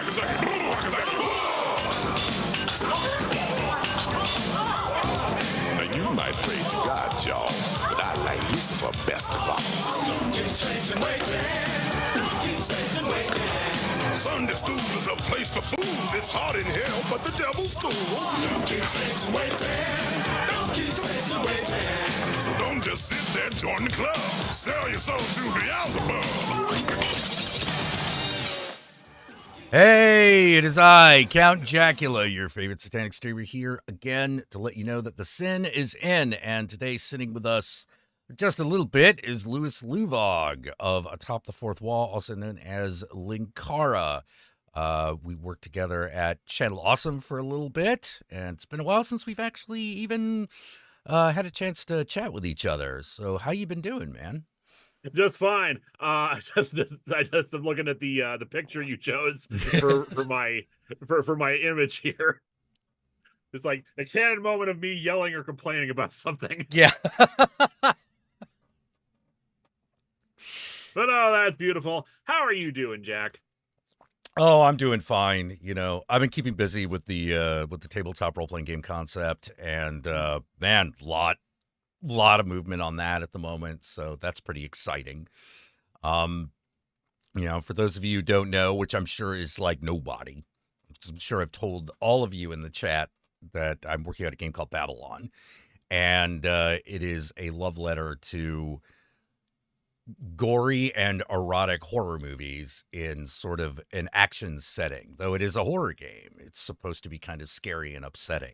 Now you might pray to God, y'all, but I like Lucifer best of all. Sunday school is a place for fools. It's hot in hell, but the devil's cool. Don't keep Satan waiting. Don't keep Satan waiting. So don't just sit there, join the club. Sell your soul to Beelzebub. Hey, it is I, Count Jackula, your favorite satanic streamer, here again to let you know that the sin is in. And today, sitting with us just a little bit is Louis Luvog of Atop the Fourth Wall, also known as Linkara. We worked together at Channel Awesome for a little bit, and it's been a while since we've actually even had a chance to chat with each other. So how you been doing, man? Just fine. I just am looking at the picture you chose for my image here. It's like a candid moment of me yelling or complaining about something. Yeah. But oh, that's beautiful. How are you doing, Jack? Oh, I'm doing fine. You know, I've been keeping busy with the tabletop role playing game concept, and man, lot of movement on that at the moment. So that's pretty exciting. You know, for those of you who don't know, which I'm sure is like nobody, I'm sure I've told all of you in the chat that I'm working on a game called Babylon, and it is a love letter to gory and erotic horror movies in sort of an action setting. Though it is a horror game, it's supposed to be kind of scary and upsetting,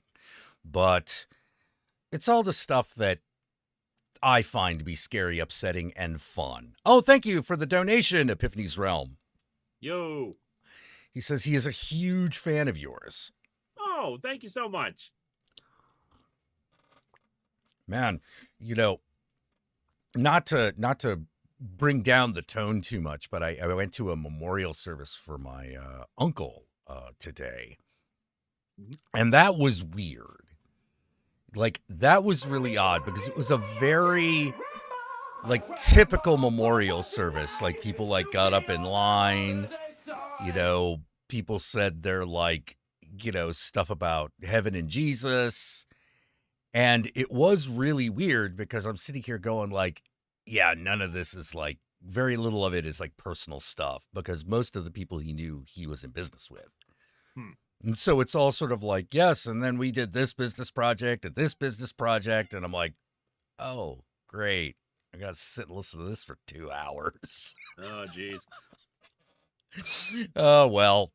but it's all the stuff that I find to be scary, upsetting, and fun. Oh, thank you for the donation, Epiphany's Realm. Yo. He says he is a huge fan of yours. Oh, thank you so much. Man, you know, not to bring down the tone too much, but I went to a memorial service for my uncle today, and that was weird. Like, that was really odd because it was a very like typical memorial service. Like, people like got up in line, you know, people said they're like, you know, stuff about heaven and Jesus. And it was really weird because I'm sitting here going like, yeah, none of this is like, very little of it is like personal stuff because most of the people he knew he was in business with. And so it's all sort of like, yes, and then we did this business project and this business project. And I'm like, oh, great. I got to sit and listen to this for 2 hours. Oh, geez. Oh, well,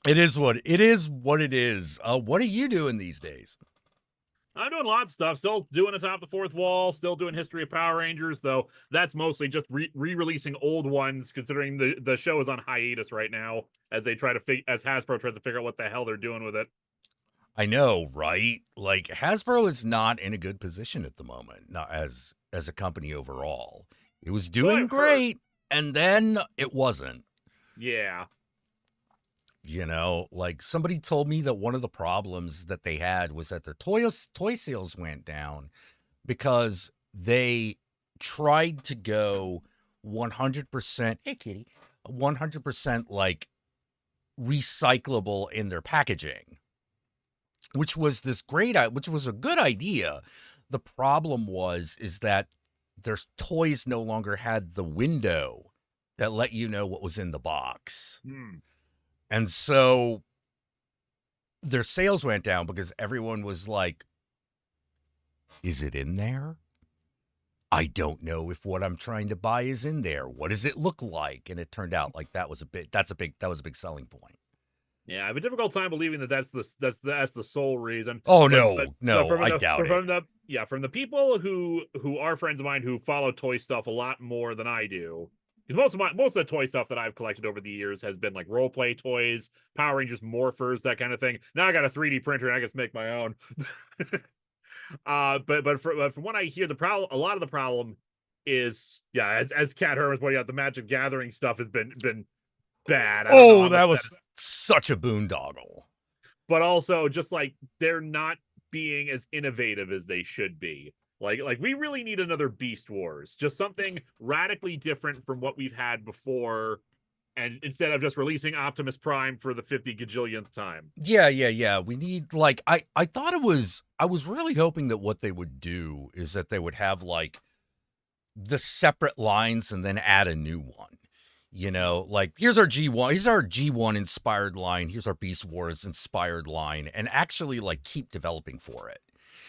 it is what it is. What are you doing these days? I'm doing lots of stuff. Still doing Atop the Fourth Wall. Still doing History of Power Rangers, though that's mostly just re-releasing old ones, considering the show is on hiatus right now as they try to as Hasbro tries to figure out what the hell they're doing with it. I know, right? Like, Hasbro is not in a good position at the moment, not as a company overall. It was doing great, and then it wasn't. Yeah. You know, like somebody told me that one of the problems that they had was that their toy sales went down because they tried to go 100%, hey kitty, 100% like recyclable in their packaging, which was a good idea. The problem is that their toys no longer had the window that let you know what was in the box. And so their sales went down because everyone was like, is it in there? I don't know if what I'm trying to buy is in there. What does it look like? And it turned out like that was a big selling point. Yeah, I have a difficult time believing that that's the sole reason. Oh, no, I doubt it. From the people who are friends of mine who follow toy stuff a lot more than I do. Because most of the toy stuff that I've collected over the years has been like role play toys, Power Rangers, Morphers, that kind of thing. Now I got a 3D printer and I can make my own. But from what I hear, a lot of the problem is, yeah, as Cat Herman's pointing out, the Magic Gathering stuff has been bad. Oh, that was such a boondoggle. But also, just like they're not being as innovative as they should be. Like we really need another Beast Wars, just something radically different from what we've had before and instead of just releasing Optimus Prime for the 50 gajillionth time. Yeah. We need, like, I thought I was really hoping that what they would do is that they would have, like, the separate lines and then add a new one. You know, like, here's our G1 inspired line, here's our Beast Wars inspired line, and actually, like, keep developing for it.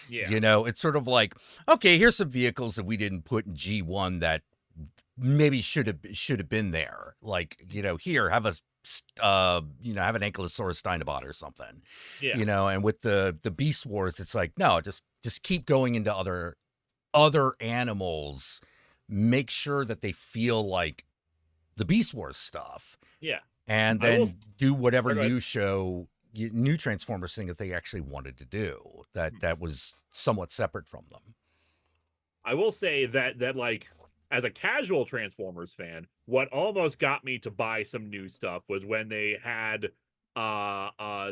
Yeah. You know, it's sort of like, okay, here's some vehicles that we didn't put in G1 that maybe should have been there. Like, you know, here, have have an Ankylosaurus Dinobot or something. Yeah. You know, and with the Beast Wars, it's like, no, just keep going into other animals. Make sure that they feel like the Beast Wars stuff. Yeah. And I then will- do whatever Go ahead. new Transformers thing that they actually wanted to do that was somewhat separate from them. I will say that like, as a casual Transformers fan, what almost got me to buy some new stuff was when they had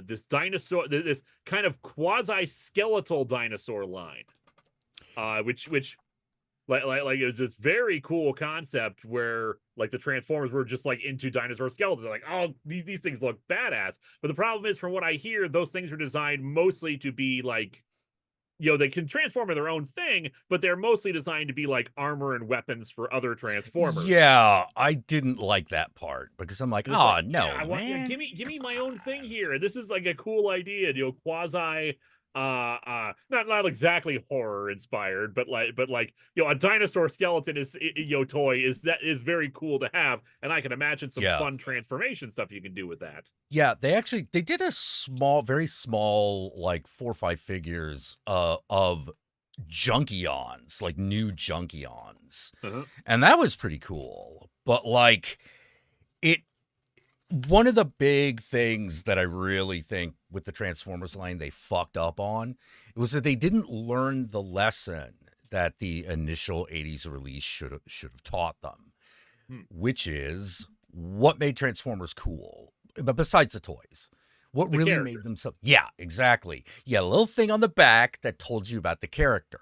this dinosaur, this kind of quasi skeletal dinosaur line, which like it was this very cool concept where like the Transformers were just like into dinosaur skeletons. They're like, oh, these things look badass. But the problem is, from what I hear, those things are designed mostly to be like, you know, they can transform in their own thing, but they're mostly designed to be like armor and weapons for other Transformers. Yeah, I didn't like that part because I'm like, It's oh, like, no, yeah, man. give me my own thing here. This is like a cool idea, you know, quasi not exactly horror inspired, but like, you know, a dinosaur skeleton is, you know, toy is very cool to have, and I can imagine some Yeah. fun transformation stuff you can do with that. Yeah, they did a very small, like 4 or 5 figures of Junkions, like new Junkions. Uh-huh. And that was pretty cool. But like one of the big things that I really think with the Transformers line they fucked up on, it was that they didn't learn the lesson that the initial 80s release should have taught them, which is what made Transformers cool. But besides the toys, what The really characters. made them so... Yeah, exactly. Yeah, a little thing on the back that told you about the character.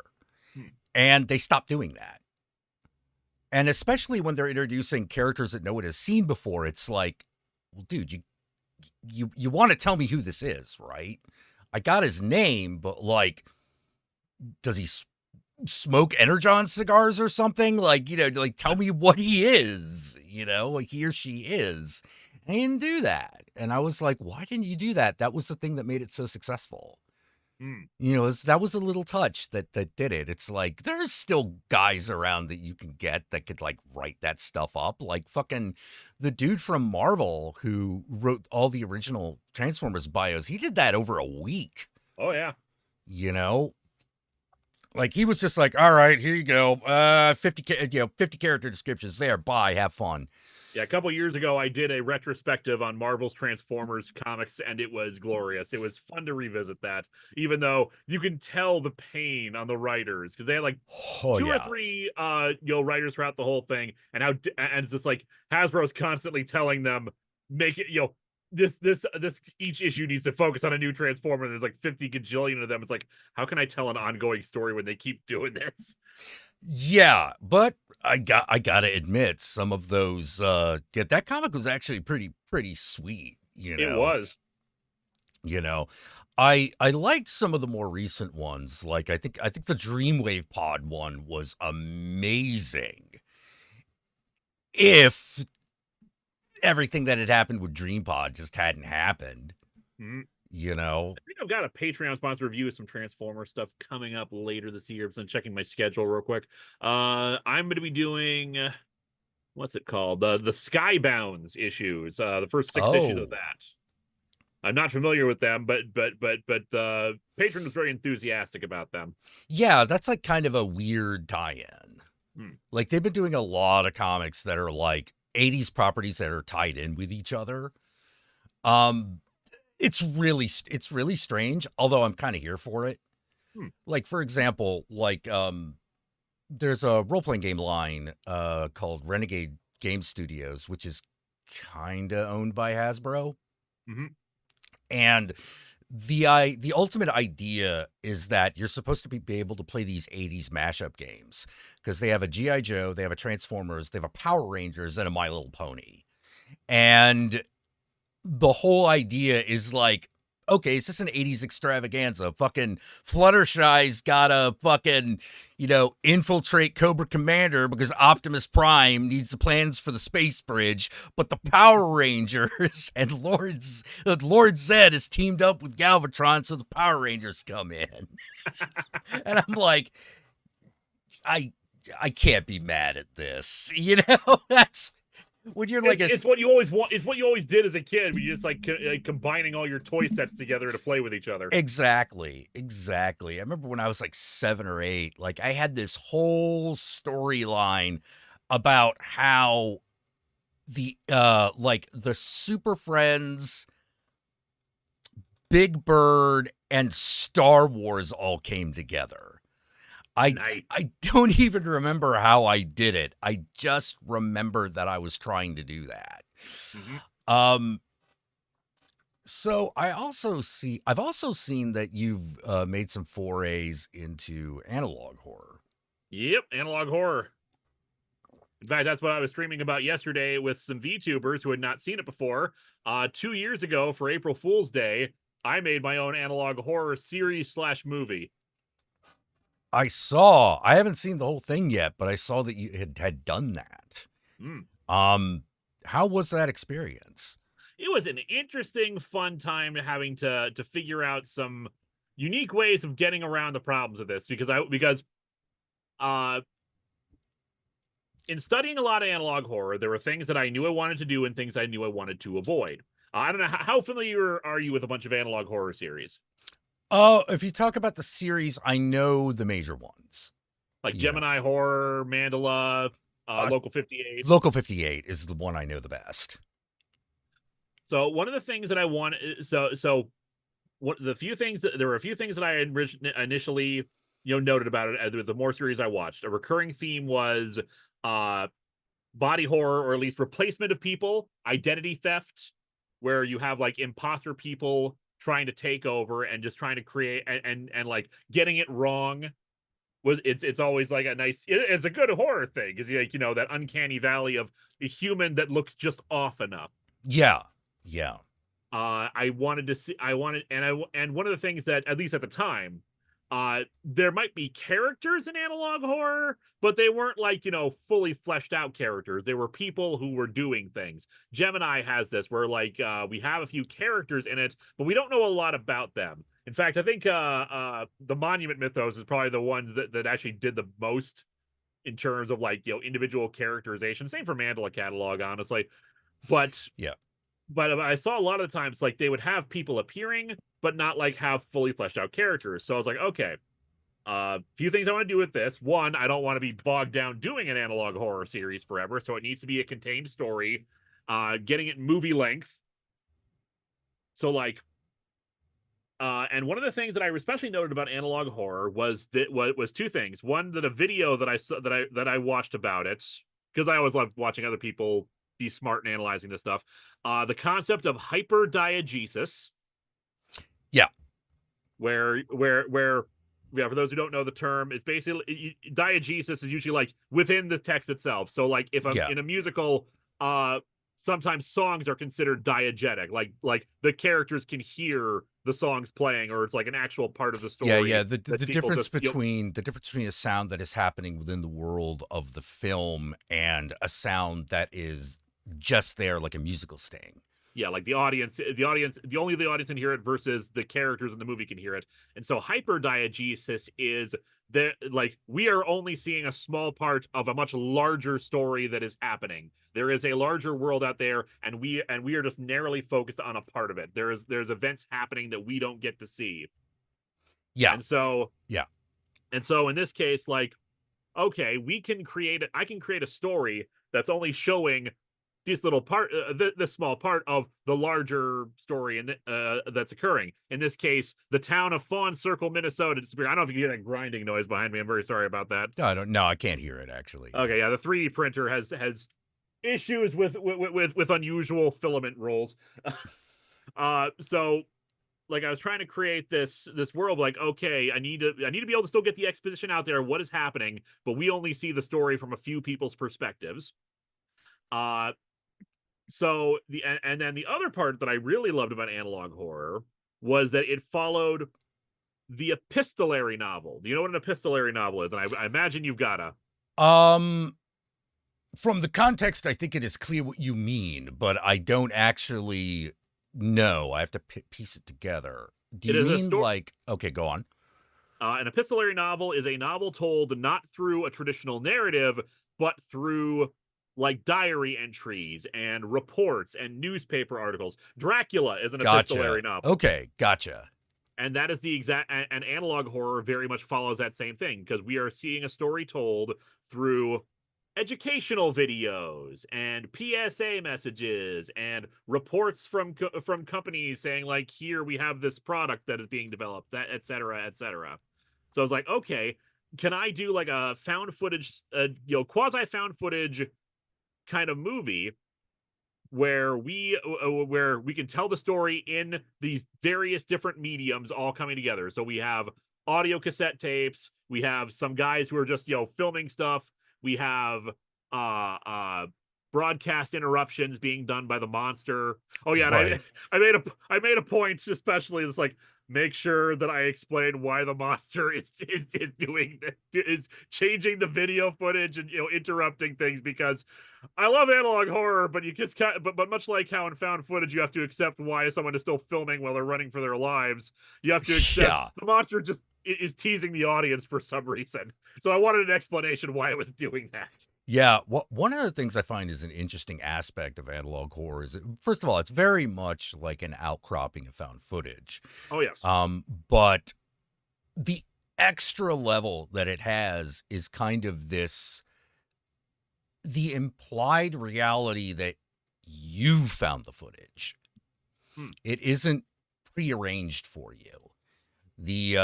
And they stopped doing that. And especially when they're introducing characters that no one has seen before, it's like, well, dude, you want to tell me who this is, right? I got his name, but like, does he smoke Energon cigars or something? Like, you know, like, tell me what he is, you know, like he or she is. They didn't do that. And I was like, why didn't you do that? That was the thing that made it so successful. You know, that was a little touch that did it. It's like, there's still guys around that you can get that could like write that stuff up. Like fucking the dude from Marvel who wrote all the original Transformers bios. He did that over a week. Oh yeah. You know, like he was just like, all right, here you go. 50 character descriptions there. Bye. Have fun. Yeah, a couple years ago, I did a retrospective on Marvel's Transformers comics, and it was glorious. It was fun to revisit that, even though you can tell the pain on the writers, because they had like two or three writers throughout the whole thing, and it's just like Hasbro's constantly telling them, make it, this each issue needs to focus on a new Transformer. There's like 50 gajillion of them. It's like, how can I tell an ongoing story when they keep doing this? Yeah, but I gotta admit, some of those that comic was actually pretty sweet, you know. It was. You know, I liked some of the more recent ones. Like I think the Dreamwave Pod one was amazing. If everything that had happened with Dream Pod just hadn't happened. You know, I think I've got a Patreon sponsor review of some Transformer stuff coming up later this year. So I'm checking my schedule real quick. I'm going to be doing what's it called? The Skybounds issues. The first 6 issues of that. I'm not familiar with them, but the patron was very enthusiastic about them. Yeah, that's like kind of a weird tie-in. Like they've been doing a lot of comics that are like 80s properties that are tied in with each other. It's really strange, although I'm kind of here for it. Like, for example, like there's a role-playing game line called Renegade Game Studios, which is kind of owned by Hasbro. And the ultimate idea is that you're supposed to be able to play these 80s mashup games because they have a G.I. Joe, they have a Transformers, they have a Power Rangers, and a My Little Pony. And the whole idea is like, okay, is this an 80s extravaganza? Fucking Fluttershy's gotta fucking, infiltrate Cobra Commander because Optimus Prime needs the plans for the space bridge, but the Power Rangers and Lord Zed is teamed up with Galvatron, so the Power Rangers come in. And I'm like, I can't be mad at this. That's when you're like it's what you always want. It's what you always did as a kid. When you just like combining all your toy sets together to play with each other. Exactly. I remember when I was like 7 or 8, like I had this whole storyline about how the Super Friends, Big Bird, and Star Wars all came together. I don't even remember how I did it. I just remember that I was trying to do that. Mm-hmm. So I've also seen that you've made some forays into analog horror. Yep, analog horror. In fact, that's what I was streaming about yesterday with some VTubers who had not seen it before. 2 years ago for April Fool's Day, I made my own analog horror series/movie. I haven't seen the whole thing yet, but I saw that you had done that. How was that experience? It was an interesting, fun time having to figure out some unique ways of getting around the problems of this because in studying a lot of analog horror, there were things that I knew I wanted to do and things I knew I wanted to avoid. I don't know, how familiar are you with a bunch of analog horror series? If you talk about the series, I know the major ones. Like Gemini Horror, Mandala, Local 58. Local 58 is the one I know the best. So one of the things that I want, there were a few things that I initially, noted about it. The more series I watched, a recurring theme was body horror, or at least replacement of people, identity theft, where you have like imposter people trying to take over and just trying to create and like getting it wrong. It's always like it's a good horror thing because that uncanny valley of a human that looks just off enough. Yeah. And one of the things that, at least at the time, there might be characters in analog horror, but they weren't like, fully fleshed out characters. They were people who were doing things. Gemini has this where like we have a few characters in it, but we don't know a lot about them. In fact, I think the Monument Mythos is probably the one that actually did the most in terms of like, individual characterization. Same for Mandala Catalog, honestly. But yeah. But I saw a lot of the times like they would have people appearing, but not like have fully fleshed out characters. So I was like, okay, few things I want to do with this. One, I don't want to be bogged down doing an analog horror series forever, so it needs to be a contained story. Getting it movie length. So like, and one of the things that I especially noted about analog horror was two things. One, that a video that I watched about it, because I always love watching other people be smart and analyzing this stuff. The concept of hyperdiegesis. Yeah. Where for those who don't know the term, it's basically diegesis is usually like within the text itself. So like if in a musical, sometimes songs are considered diegetic, like the characters can hear the songs playing, or it's like an actual part of the story. Yeah. The difference between a sound that is happening within the world of the film and a sound that is just there, like a musical sting. Yeah, like the audience, only the audience can hear it versus the characters in the movie can hear it. And so hyperdiegesis is that like we are only seeing a small part of a much larger story that is happening. There is a larger world out there, and we are just narrowly focused on a part of it. There's events happening that we don't get to see. Yeah. And so in this case, like, okay, I can create a story that's only showing this little part, this small part of the larger story and that's occurring. In this case, the town of Fawn Circle, Minnesota. I don't know if you can hear that grinding noise behind me. I'm very sorry about that. No, I can't hear it actually. Okay, yeah, the 3D printer has issues with unusual filament rolls. So like I was trying to create this world, like, okay, I need to be able to still get the exposition out there, what is happening, but we only see the story from a few people's perspectives. So and then the other part that I really loved about analog horror was that it followed the epistolary novel. Do you know what an epistolary novel is? And I imagine you've gotta. Um, from the context, I think it is clear what you mean, but I don't actually know. I have to piece it together. Do It you is a mean story. like, okay, go on. An epistolary novel is a novel told not through a traditional narrative, but through like diary entries and reports and newspaper articles. Dracula is an Gotcha. epistolary novel. Okay, gotcha. And that is the exact, and analog horror very much follows that same thing, because we are seeing a story told through educational videos and PSA messages and reports from companies saying like, here we have this product that is being developed, that et cetera, et cetera. So I was like, okay, can I do like a found footage, quasi found footage kind of movie where we can tell the story in these various different mediums all coming together. So we have audio cassette tapes, we have some guys who are just filming stuff, we have broadcast interruptions being done by the monster. Oh yeah, Right. and I made a point, especially, it's like, make sure that I explain why the monster is doing is changing the video footage and interrupting things, because I love analog horror, but you just can't, but much like how in found footage you have to accept why someone is still filming while they're running for their lives, you have to accept Yeah. the monster just is teasing the audience for some reason. So I wanted an explanation why it was doing that. Yeah, one of the things I find is an interesting aspect of analog horror is, first of all, it's very much like an outcropping of found footage. Oh yes. But the extra level that it has is kind of the implied reality that you found the footage. It isn't prearranged for you. The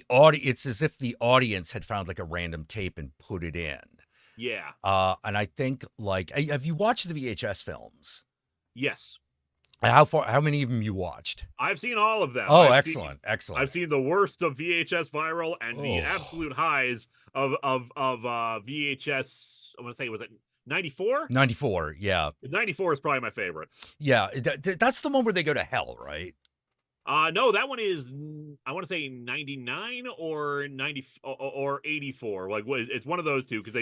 audience, it's as if the audience had found like a random tape and put it in. Yeah. And I think, like, have you watched the VHS films? Yes. How many of them you watched? I've seen all of them. Oh, excellent. I've seen the worst of VHS viral and the absolute highs of VHS. I want to say, was it 94? 94, yeah. 94 is probably my favorite. Yeah, that's the one where they go to hell, right? No, that one is, I want to say 99 or 90 or 84. Like, it's one of those two, because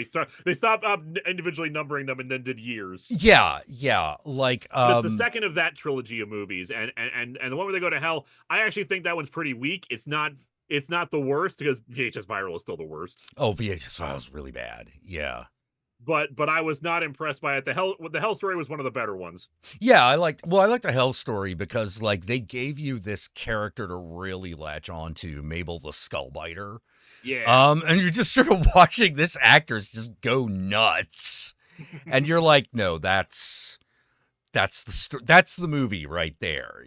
they stopped individually numbering them and then did years. Yeah. Like, but it's the second of that trilogy of movies, and the one where they go to hell, I actually think that one's pretty weak. It's not the worst, because VHS viral is still the worst. Oh, VHS viral is really bad. Yeah. But I was not impressed by it. The hell story was one of the better ones. Yeah, I like the hell story because, like, they gave you this character to really latch on to, Mabel the Skullbiter. Yeah. And you're just sort of watching this actress just go nuts. And you're like, no, that's the movie right there,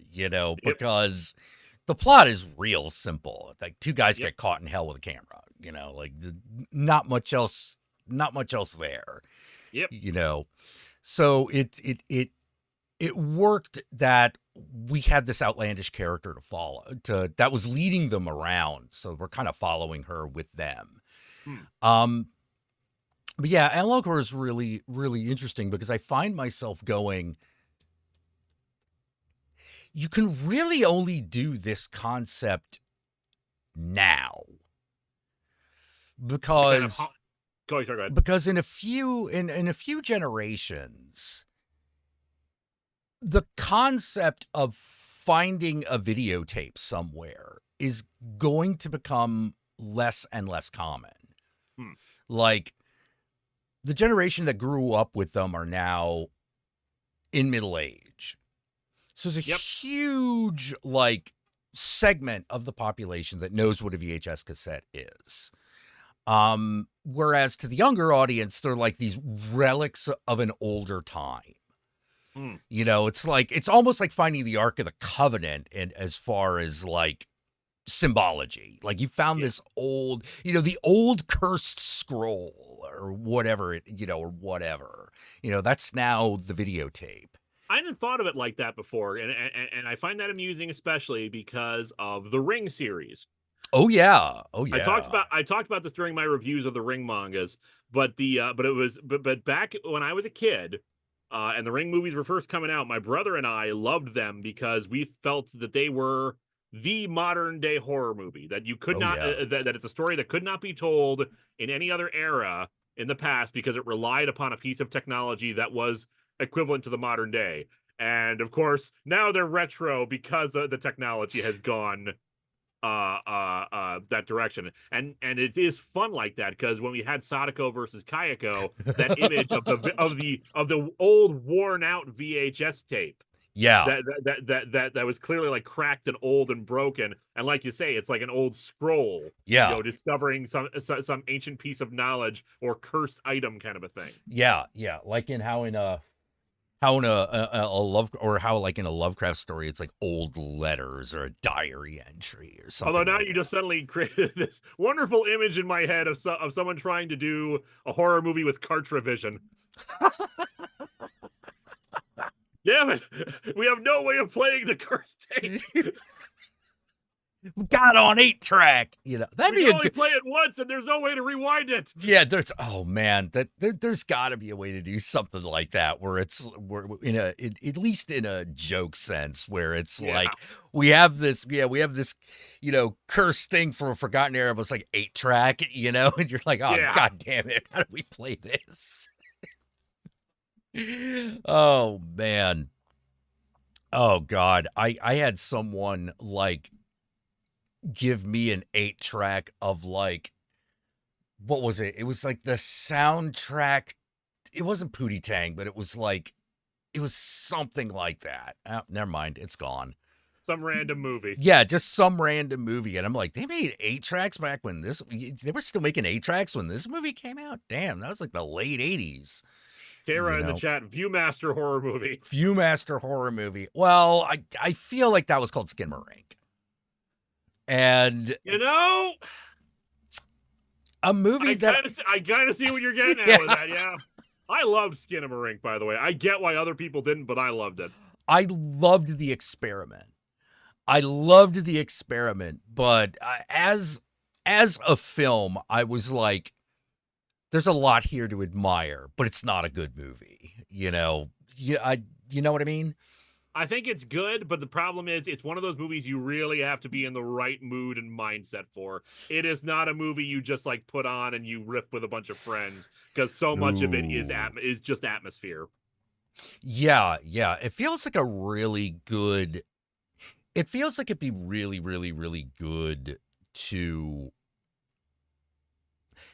because the plot is real simple. It's like two guys get caught in hell with a camera, like not much else there. Yep. So it worked that we had this outlandish character to follow, that was leading them around. So we're kind of following her with them. But yeah, analog horror is really, really interesting because I find myself going, you can really only do this concept now. Because Go ahead. Because in a few generations, the concept of finding a videotape somewhere is going to become less and less common. Like, the generation that grew up with them are now in middle age. So there's a huge, like, segment of the population that knows what a VHS cassette is. Whereas to the younger audience, they're like these relics of an older time. It's almost like finding the Ark of the Covenant, and as far as like symbology, like you found this old, the old cursed scroll or whatever that's now the videotape. I hadn't thought of it like that before, and I find that amusing, especially because of the Ring series. Oh yeah. I talked about this during my reviews of the Ring mangas, but back when I was a kid, and the Ring movies were first coming out, my brother and I loved them because we felt that they were the modern day horror movie, that you could Oh not yeah. that it's a story that could not be told in any other era in the past because it relied upon a piece of technology that was equivalent to the modern day. And of course, now they're retro because the technology has gone that direction. And it is fun like that, because when we had Sadako versus Kayako, that image of the old worn out VHS tape Yeah. that was clearly like cracked and old and broken, and like you say, it's like an old scroll, Yeah. discovering some ancient piece of knowledge or cursed item kind of a thing. Yeah. Yeah. Like in how in a love, or how like in a Lovecraft story, it's like old letters or a diary entry or something. Although now like you that. just suddenly created this wonderful image in my head of someone trying to do a horror movie with cartridge vision. Damn it! We have no way of playing the cursed tape. Got on 8-track, that'd We be can only play it once, and there's no way to rewind it. yeah. Oh man, there's got to be a way to do something like that where it's at least in a joke sense, where it's like we have this cursed thing from a forgotten era, but it's like 8-track, and you're like, oh god damn it, how do we play this? Oh man, oh god, I had someone like give me an 8-track of like, what was it? It was like the soundtrack. It wasn't Pootie Tang, but it was something like that. Oh, never mind. It's gone. Some random movie. Yeah, just some random movie. And I'm like, they made 8-tracks back when they were still making 8-tracks when this movie came out? Damn, that was like the late 80s. Kara in the chat, Viewmaster horror movie. Viewmaster horror movie. Well, I feel like that was called Skinamarink. And a movie I kind of see what you're getting at with that. Yeah, I loved Skinamarink, by the way. I get why other people didn't, but I loved it. I loved the experiment, but as a film, I was like, there's a lot here to admire, but it's not a good movie. You know what I mean? I think it's good, but the problem is it's one of those movies you really have to be in the right mood and mindset for. It is not a movie you just like put on and you riff with a bunch of friends, because so much of it is just atmosphere. Yeah. It feels like it'd be really, really, really good to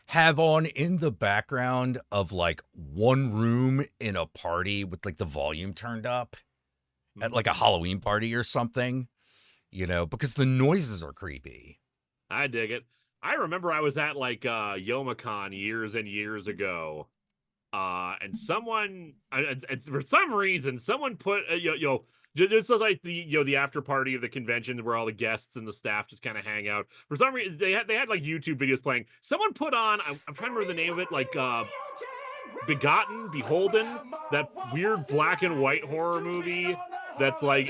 have on in the background of like one room in a party with like the volume turned up at like a Halloween party or something, because the noises are creepy. I dig it. I remember I was at like Youmacon years and years ago, and someone, and for some reason, someone put this was like the after party of the convention where all the guests and the staff just kind of hang out. For some reason, they had like YouTube videos playing. Someone put on, I'm trying to remember the name of it, like Beholden, that weird black and white horror movie that's like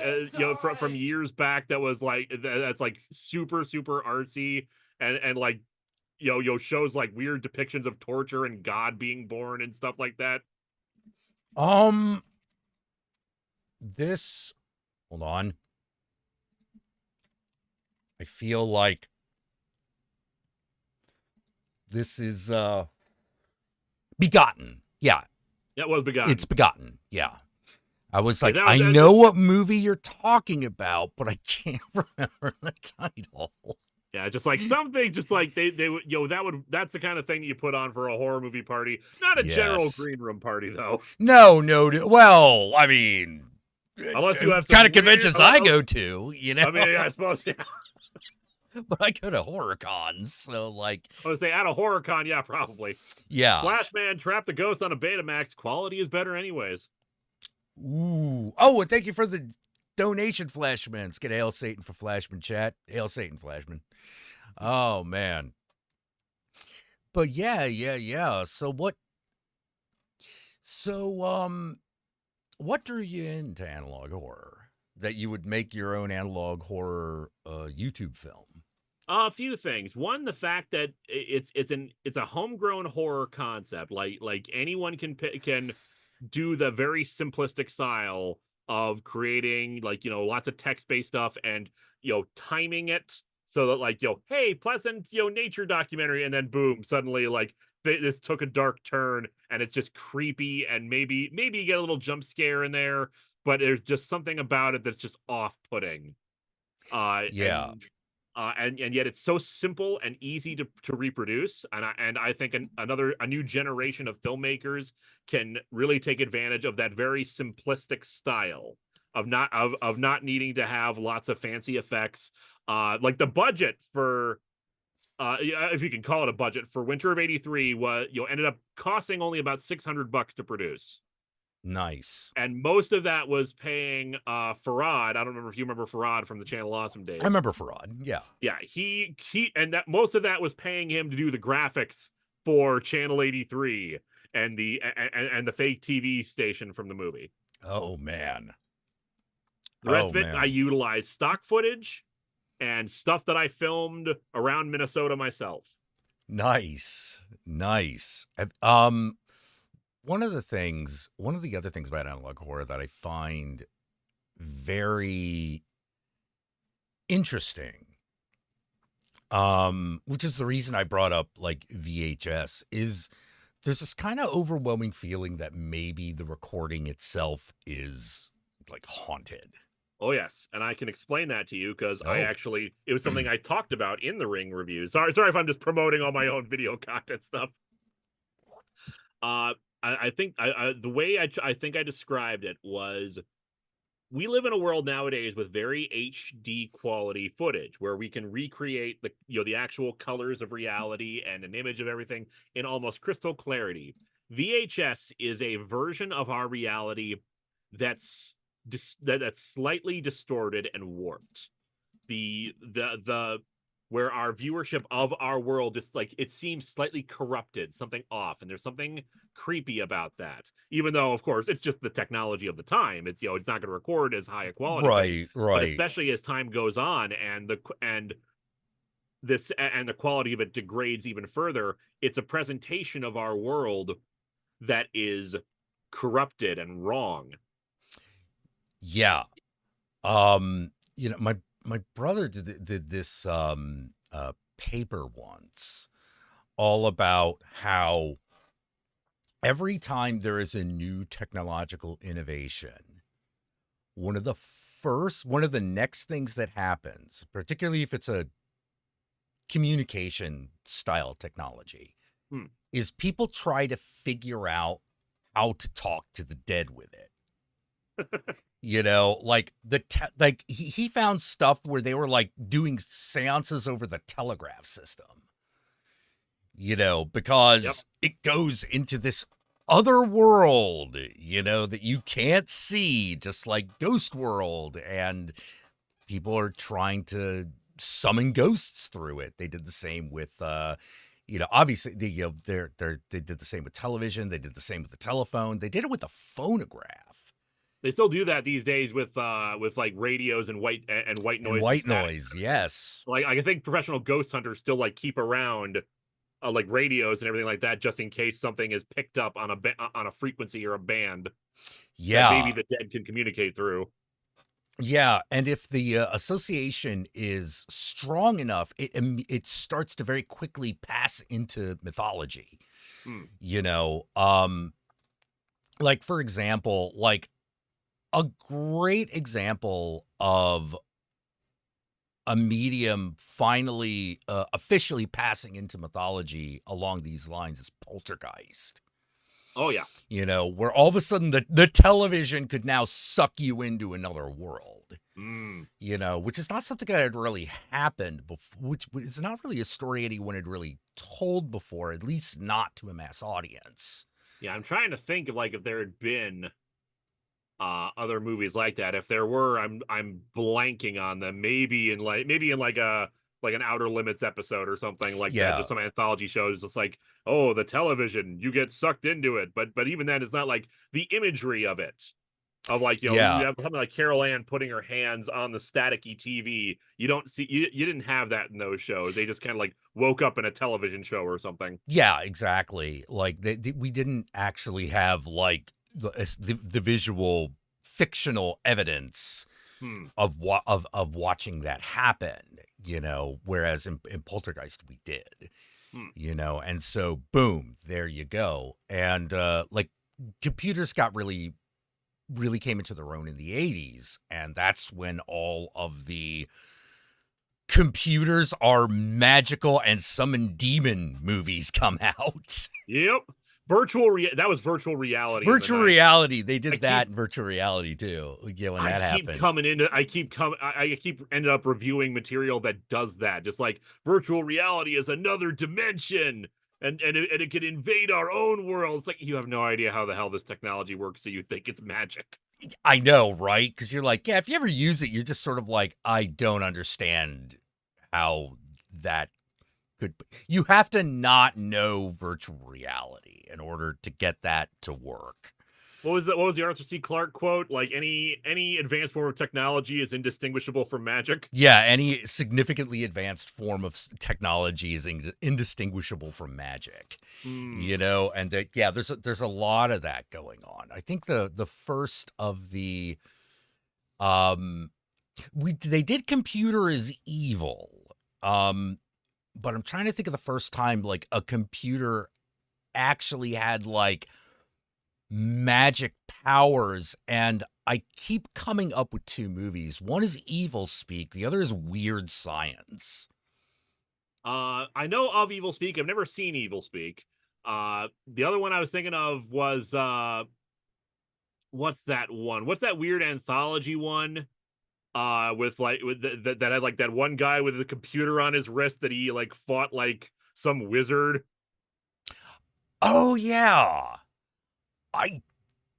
from years back, that was like that's like super artsy and like shows like weird depictions of torture and God being born and stuff like that. This, hold on. I feel like this is Begotten. Yeah. That was Begotten. It's Begotten. Yeah. I was like, I know what movie you're talking about, but I can't remember the title. Yeah, just like something, just like they that's the kind of thing that you put on for a horror movie party, not a general green room party though. No. Well, I mean, unless you have kind of conventions I go to, I mean, I suppose. Yeah. But I go to horror cons, so like. I would say at a horror con, yeah, probably. Yeah. Flashman Trap the Ghost on a Betamax. Quality is better, anyways. Ooh. Oh, and thank you for the donation, Flashman. Get Hail Satan for Flashman chat. Hail Satan, Flashman. Oh man. But yeah. So what drew you into analog horror that you would make your own analog horror YouTube film? A few things. One, the fact that it's a homegrown horror concept. Like anyone can do the very simplistic style of creating like, lots of text-based stuff and, timing it so that like, hey, pleasant, nature documentary, and then boom, suddenly like this took a dark turn and it's just creepy, and maybe you get a little jump scare in there, but there's just something about it that's just off-putting. Uh Yeah. and and yet it's so simple and easy to reproduce, and I think a new generation of filmmakers can really take advantage of that very simplistic style of not needing to have lots of fancy effects. Like the budget for if you can call it a budget for Winter of '83 was ended up costing only about $600 to produce. Nice. And most of that was paying Farad. I don't remember if you remember Farad from the Channel Awesome I days. remember Farad. Yeah. Yeah, he and that most of that was paying him to do the graphics for Channel 83 and the fake TV station from the movie. Oh man. The rest Oh of it, I man. utilized stock footage and stuff that I filmed around Minnesota myself. Nice. Nice. One of the other things about analog horror that I find very interesting, which is the reason I brought up like VHS, is there's this kind of overwhelming feeling that maybe the recording itself is like haunted. Oh yes, and I can explain that to you because Oh. it was something I talked about in the Ring reviews. Sorry if I'm just promoting all my own video content stuff. I think the way I think I described it was, we live in a world nowadays with very HD quality footage where we can recreate the actual colors of reality and an image of everything in almost crystal clarity. VHS is a version of our reality that's that's slightly distorted and warped. The where our viewership of our world is like, it seems slightly corrupted, something off, and there's something creepy about that. Even though, of course, it's just the technology of the time. It's it's not going to record as high a quality thing. Right. But especially as time goes on and the quality of it degrades even further, it's a presentation of our world that is corrupted and wrong. Yeah. My brother did this paper once, all about how every time there is a new technological innovation, one of the next things that happens, particularly if it's a communication style technology, is people try to figure out how to talk to the dead with it. Like he found stuff where they were like doing seances over the telegraph system, because it goes into this other world, that you can't see, just like Ghost World, and people are trying to summon ghosts through it. They did the same with, obviously they did the same with television. They did the same with the telephone. They did it with the phonograph. They still do that these days with like radios and white noise. And white noise, yes. Like I think professional ghost hunters still like keep around like radios and everything like that, just in case something is picked up on a frequency or a band. Yeah, that maybe the dead can communicate through. Yeah, and if the association is strong enough, it starts to very quickly pass into mythology. Like for example, like a great example of a medium finally officially passing into mythology along these lines is Poltergeist. Oh yeah. Where all of a sudden the television could now suck you into another world. Which is not something that had really happened before, which is not really a story anyone had really told before, at least not to a mass audience. Yeah, I'm trying to think of like if there had been other movies like that. If there were, I'm blanking on them. Maybe in like an Outer Limits episode or something like that. Just some anthology shows. It's like, oh, the television, you get sucked into it. But even then, it's not like the imagery of it. Of like, you have something like Carol Ann putting her hands on the staticky TV. You don't see, you didn't have that in those shows. They just kind of like woke up in a television show or something. Yeah, exactly. Like we didn't actually have like the visual fictional evidence of watching that happen, whereas in Poltergeist we did, and so boom, there you go. And like computers got really came into their own in the 80s, and that's when all of the computers are magical and summon demon movies come out. Yep. That was virtual reality. Virtual reality. They did that in virtual reality too. Yeah, when that happened. I keep ended up reviewing material that does that. Just like virtual reality is another dimension. And it can invade our own world. It's like, you have no idea how the hell this technology works, so you think it's magic. I know, right? Because you're like, yeah, if you ever use it, you're just sort of like, I don't understand how that could. You have to not know virtual reality in order to get that to work. What was the Arthur C. Clarke quote? Like, any advanced form of technology is indistinguishable from magic. Yeah, any significantly advanced form of technology is indistinguishable from magic. And there's a lot of that going on. I think the first of the they did Computer is Evil, but I'm trying to think of the first time like a computer actually had like magic powers, and I keep coming up with two movies. One is Evil Speak, the other is Weird Science. I know of Evil Speak. I've never seen Evil Speak. The other one I was thinking of was what's that one? What's that weird anthology one? That had like that one guy with the computer on his wrist that he like fought like some wizard. Oh yeah. I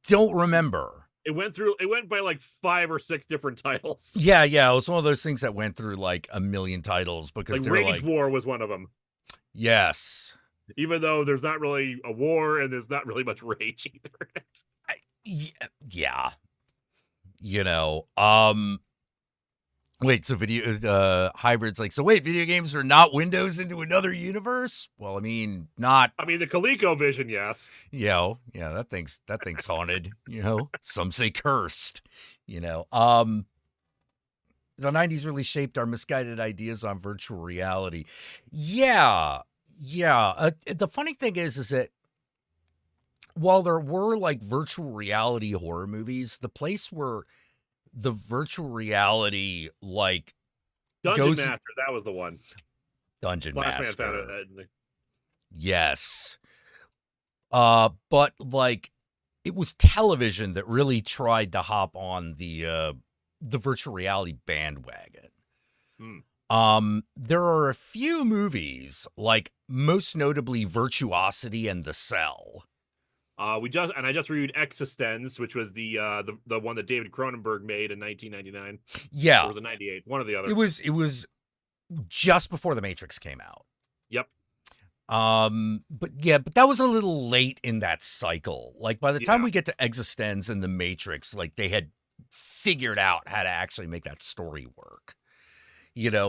don't remember. It went by like 5 or 6 different titles. Yeah. It was one of those things that went through like a million titles because like Rage War was one of them. Yes. Even though there's not really a war and there's not really much rage either. Yeah. Wait, so hybrids like, so wait, video games are not windows into another universe? Well, I mean, not. I mean, the ColecoVision, yes. Yeah, that thing's haunted, some say cursed, The 90s really shaped our misguided ideas on virtual reality. Yeah. The funny thing is that while there were like virtual reality horror movies, the place where the virtual reality like Dungeon Master, that was the one. Dungeon Master. Yes. But like it was television that really tried to hop on the virtual reality bandwagon. There are a few movies, like most notably Virtuosity and The Cell. I just reviewed Existence, which was the one that David Cronenberg made in 1999. Yeah, or was it 98? One or the other. It was just before The Matrix came out. Yep. But that was a little late in that cycle. Like by the time we get to Existence and The Matrix, like they had figured out how to actually make that story work.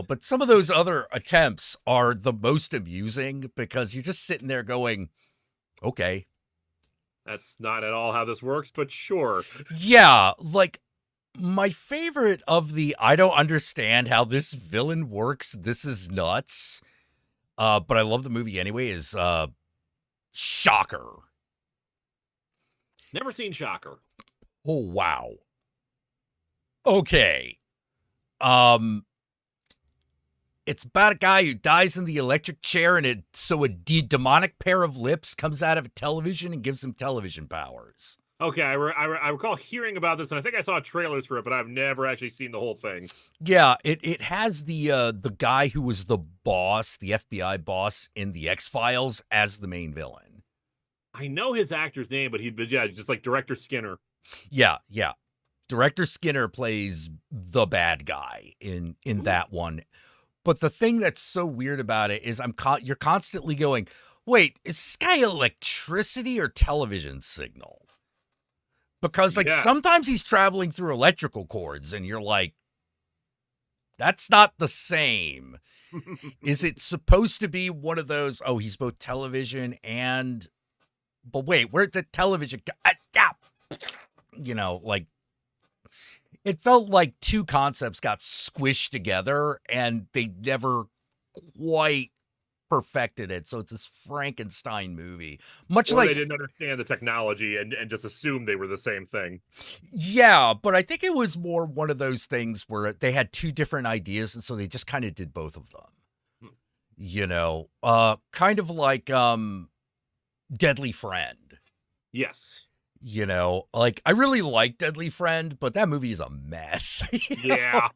But some of those other attempts are the most amusing because you're just sitting there going, okay. That's not at all how this works, but sure. Yeah, like my favorite of the I don't understand how this villain works, this is nuts. But I love the movie anyway is Shocker. Never seen Shocker. Oh wow. Okay. It's about a guy who dies in the electric chair, and so a demonic pair of lips comes out of a television and gives him television powers. Okay, I recall hearing about this, and I think I saw trailers for it, but I've never actually seen the whole thing. Yeah, it has the guy who was the boss, the FBI boss in the X-Files as the main villain. I know his actor's name, but just like Director Skinner. Yeah. Director Skinner plays the bad guy in that one. But the thing that's so weird about it is you're constantly going, wait, is this guy electricity or television signal? Because sometimes he's traveling through electrical cords and you're like, that's not the same. Is it supposed to be one of those, he's both television but wait, where'd the television go? you know, like it felt like two concepts got squished together and they never quite perfected it. So it's this Frankenstein movie. Much Or they like, didn't understand the technology and just assumed they were the same thing. yeah, but I think it was more one of those things where they had two different ideas and so they just kind of did both of them. You know, kind of like Deadly Friend. Yes. You know, like I really like Deadly Friend, but that movie is a mess. Yeah.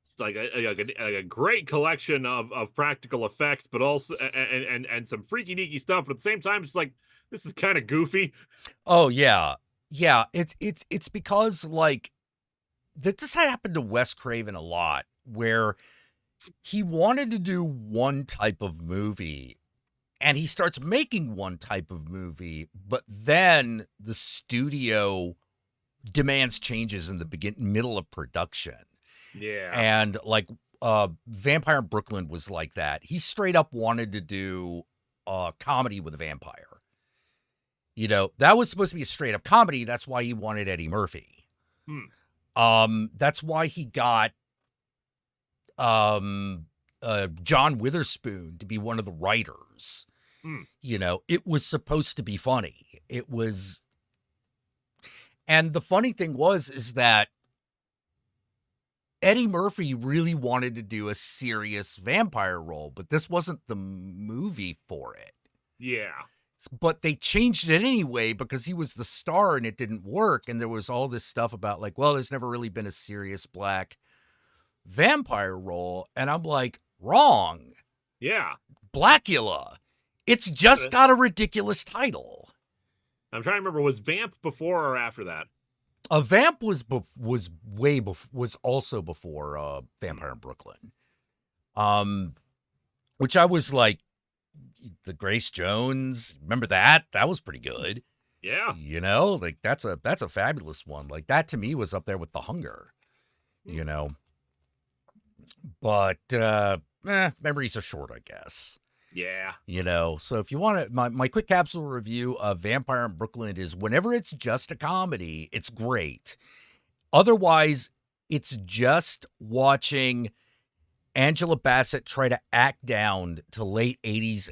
It's like a great collection of practical effects, but also and some freaky deaky stuff. But at the same time, it's like this is kind of goofy. Oh yeah, yeah. It's because like that this happened to Wes Craven a lot, where he wanted to do one type of movie and he starts making one type of movie, but then the studio demands changes in the middle of production. Yeah. And like Vampire in Brooklyn was like that. He straight up wanted to do a comedy with a vampire. You know, that was supposed to be a straight up comedy. That's why he wanted Eddie Murphy. That's why he got John Witherspoon to be one of the writers. You know, it was supposed to be funny. It was, and the funny thing is that Eddie Murphy really wanted to do a serious vampire role, but this wasn't the movie for it. Yeah. But they changed it anyway because he was the star and it didn't work. And there was all this stuff about like, well, there's never really been a serious black vampire role. And I'm like, wrong. Yeah. Blackula. It's just got a ridiculous title. I'm trying to remember, was Vamp before or after that? A Vamp was also before Vampire in Brooklyn. Which I was like, the Grace Jones, remember that? That was pretty good. Yeah. You know, like that's a fabulous one. Like that to me was up there with The Hunger. You know. But memories are short, I guess. Yeah. You know, so if you want to, my quick capsule review of Vampire in Brooklyn is whenever it's just a comedy, it's great. Otherwise, it's just watching Angela Bassett try to act down to late 80s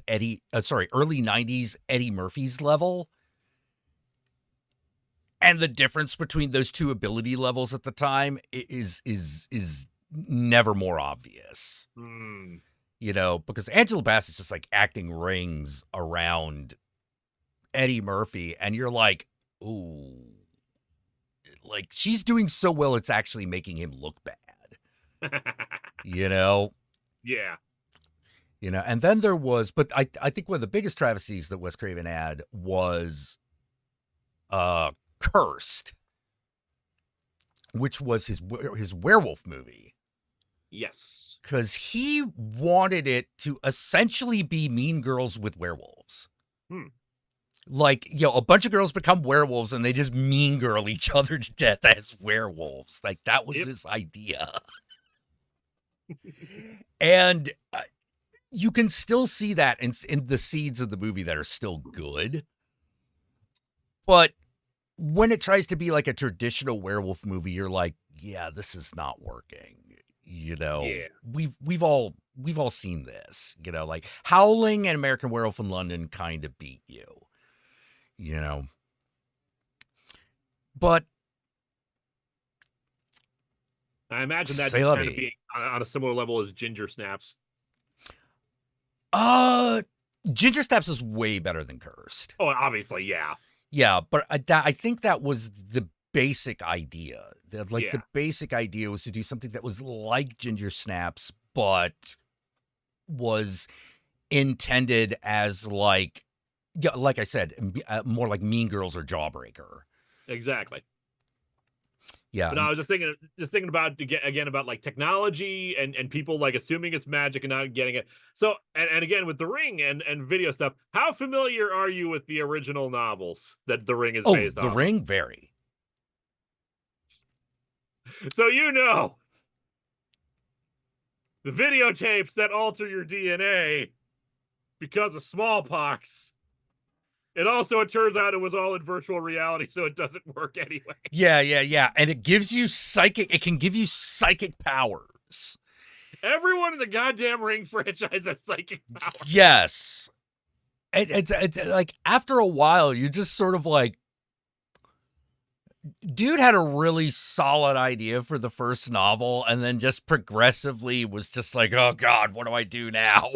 early 90s Eddie Murphy's level. And the difference between those two ability levels at the time is never more obvious. You know, because Angela Bassett's just like acting rings around Eddie Murphy, and you're like, ooh, like she's doing so well, it's actually making him look bad. You know? Yeah. You know, and then there was, but I think one of the biggest travesties that Wes Craven had was Cursed, which was his werewolf movie. Yes. Because he wanted it to essentially be Mean Girls with werewolves. Like, you know, a bunch of girls become werewolves and they just mean girl each other to death as werewolves. Like, that was his idea. And you can still see that in the seeds of the movie that are still good. But when it tries to be like a traditional werewolf movie, you're like, yeah, this is not working. You know, yeah. we've all seen this, you know, like Howling and American Werewolf in London kind of beat you, you know. But I imagine that's kind of being on a similar level as Ginger Snaps. Ginger Snaps is way better than Cursed. Oh, obviously, yeah. Yeah, but I think that was the basic idea. The basic idea was to do something that was like Ginger Snaps, but was intended as like I said, more like Mean Girls or Jawbreaker. Exactly. Yeah. But no, I was just thinking about again about like technology and people like assuming it's magic and not getting it. So and again with The Ring and video stuff, how familiar are you with the original novels that The Ring is based on? The Ring, very. So you know the videotapes that alter your DNA because of smallpox it turns out it was all in virtual reality, so it doesn't work anyway. Yeah. And it gives you it can give you psychic powers. Everyone in the goddamn Ring franchise has psychic powers. Yes. It's like after a while, you just sort of like, dude had a really solid idea for the first novel and then just progressively was just like, oh God, what do I do now?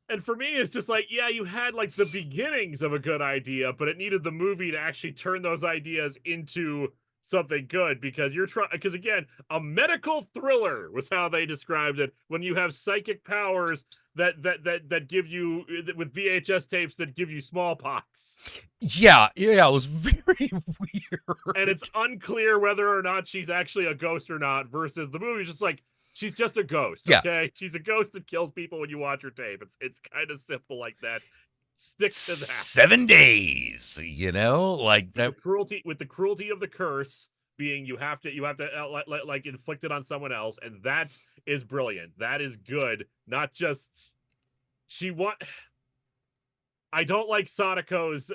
And for me, it's just like, yeah, you had like the beginnings of a good idea, but it needed the movie to actually turn those ideas into something good, because you're trying, because again, a medical thriller was how they described it, when you have psychic powers that give you, with VHS tapes that give you smallpox. Yeah, it was very weird. And it's unclear whether or not she's actually a ghost or not, versus the movie just like, she's just a ghost, okay? Yeah. She's a ghost that kills people when you watch her tape. It's kind of simple like that. Stick to that. 7 days, like that. With the cruelty of the curse being you have to like inflict it on someone else, and that is brilliant. That is good. Not just I don't like Sadako's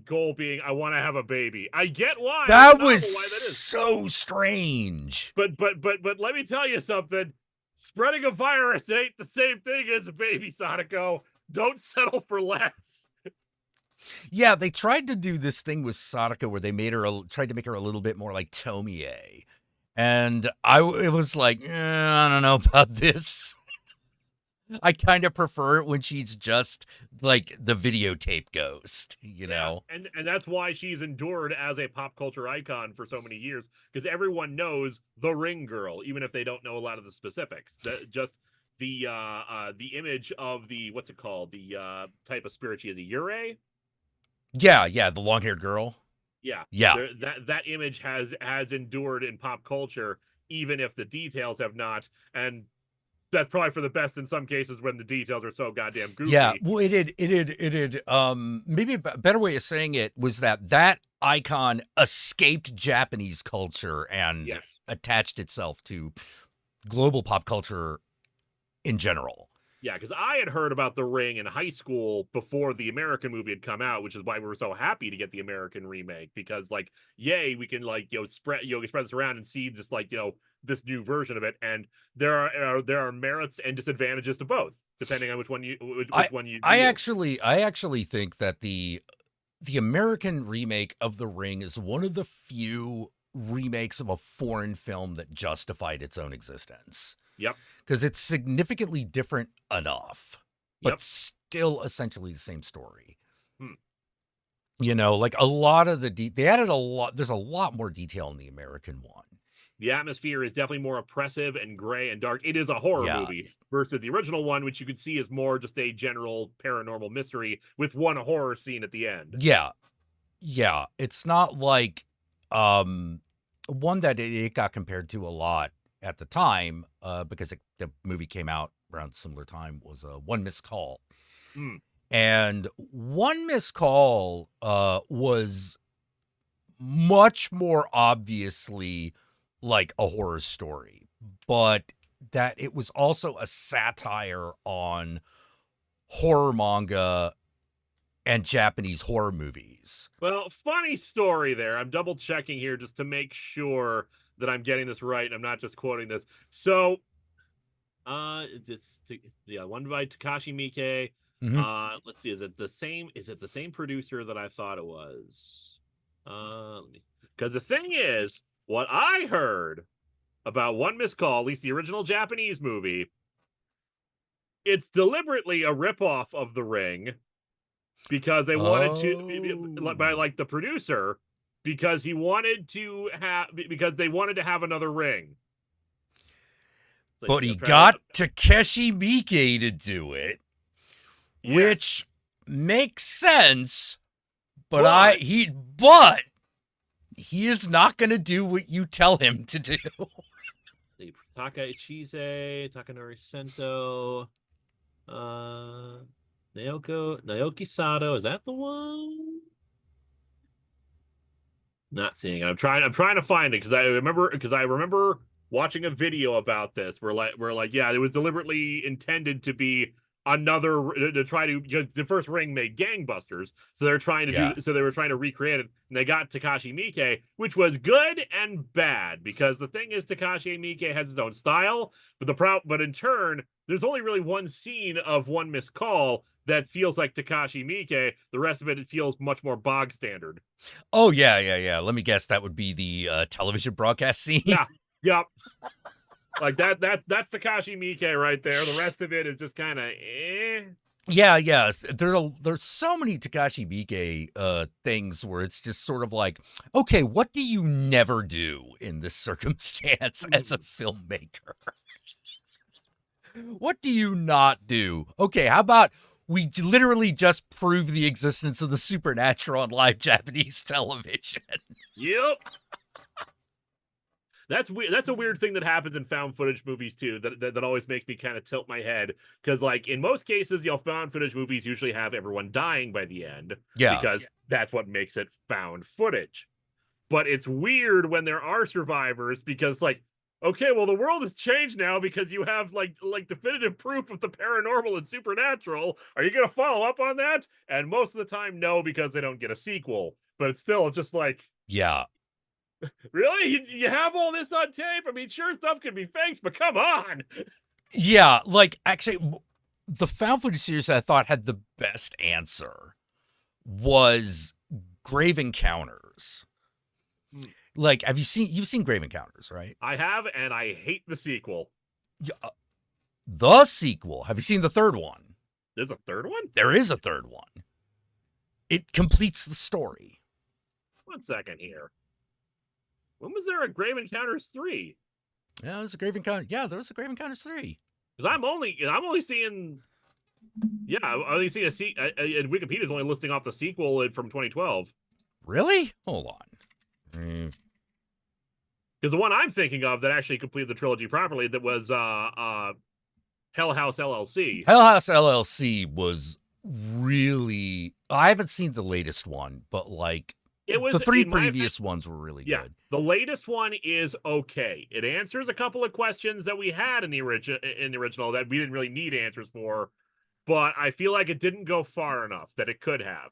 goal being I want to have a baby. I get why. That was so strange. But let me tell you something. Spreading a virus ain't the same thing as a baby, Sadako. Don't settle for less. Yeah, they tried to do this thing with Sadako where they tried to make her a little bit more like Tomie. And it was like, I don't know about this. I kind of prefer it when she's just like the videotape ghost, know? And that's why she's endured as a pop culture icon for so many years, because everyone knows the Ring Girl, even if they don't know a lot of the specifics. The image of the, what's it called? The type of spirit she is, a Yurei? Yeah, the long-haired girl. Yeah. That image has endured in pop culture, even if the details have not. And that's probably for the best in some cases when the details are so goddamn goofy. Yeah, well, it did. Maybe a better way of saying it was that icon escaped Japanese culture and attached itself to global pop culture in general. Yeah, because I had heard about The Ring in high school before the American movie had come out, which is why we were so happy to get the American remake, because like, yay, we can like spread this around and see this like this new version of it, and there are merits and disadvantages to both, depending on which one you I actually think that the American remake of The Ring is one of the few remakes of a foreign film that justified its own existence. Yep. Because it's significantly different enough, but still essentially the same story. Like a lot of they added a lot. There's a lot more detail in the American one. The atmosphere is definitely more oppressive and gray and dark. It is a horror movie versus the original one, which you could see is more just a general paranormal mystery with one horror scene at the end. Yeah. It's not like one that it got compared to a lot at the time, because the movie came out around a similar time, was One Missed Call. And One Missed Call was much more obviously like a horror story, but that it was also a satire on horror manga and Japanese horror movies. Well, funny story there. I'm double checking here just to make sure that I'm getting this right and I'm not just quoting this. So, it's one by Takashi Miike. Let's see, is it the same producer that I thought it was? Because the thing is, what I heard about One Missed Call, at least the original Japanese movie, it's deliberately a ripoff of The Ring, because they wanted to, by like the producer, because they wanted to have another Ring. So but he got Takeshi Miike to do it, which makes sense. But he is not going to do what you tell him to do. Taka Ichise, Takanori Sento, Naoki Sato. Is that the one? Not seeing it. I'm trying to find it because I remember watching a video about this where like, yeah, it was deliberately intended to be to try to, because the first Ring made gangbusters, so they're trying to Yeah. they were trying to recreate it, and they got Takashi Miike, which was good and bad, because the thing is Takashi Miike has his own style, but in turn there's only really one scene of One Missed Call that feels like Takashi Miike. The rest of it feels much more bog standard. Oh yeah. Let me guess, that would be the television broadcast scene. Yeah. Yep. Like that's Takashi Miike right there. The rest of it is just kind of Yeah. There's so many Takashi Miike things where it's just sort of like, okay, what do you never do in this circumstance as a filmmaker? What do you not do? Okay, how about we literally just prove the existence of the supernatural on live Japanese television? Yep. That's weird. That's a weird thing that happens in found footage movies too. That always makes me kind of tilt my head, because like in most cases, found footage movies usually have everyone dying by the end. Yeah. Because that's what makes it found footage. But it's weird when there are survivors, because like, okay, well the world has changed now because you have like definitive proof of the paranormal and supernatural. Are you gonna follow up on that? And most of the time, no, because they don't get a sequel. But it's still just like, Yeah. really? You have all this on tape? I mean, sure, stuff can be faked, but come on. Yeah, like actually the found footage series I thought had the best answer was Grave Encounters. Like, you've seen Grave Encounters, right? I have, and I hate the sequel. The sequel. Have you seen the third one? There's a third one? There is a third one. It completes the story. 1 second here. When was there a Grave Encounters 3? Yeah, there's a Grave Encounter. Yeah, there was a Grave Encounters 3. Because I'm only seeing. Yeah, I only see and Wikipedia's only listing off the sequel from 2012. Really? Hold on. Because the one I'm thinking of that actually completed the trilogy properly, that was Hell House LLC. Hell House LLC was really. I haven't seen the latest one, but like the three previous ones were really good. The latest one is okay. It answers a couple of questions that we had in the original that we didn't really need answers for, but I feel like it didn't go far enough that it could have.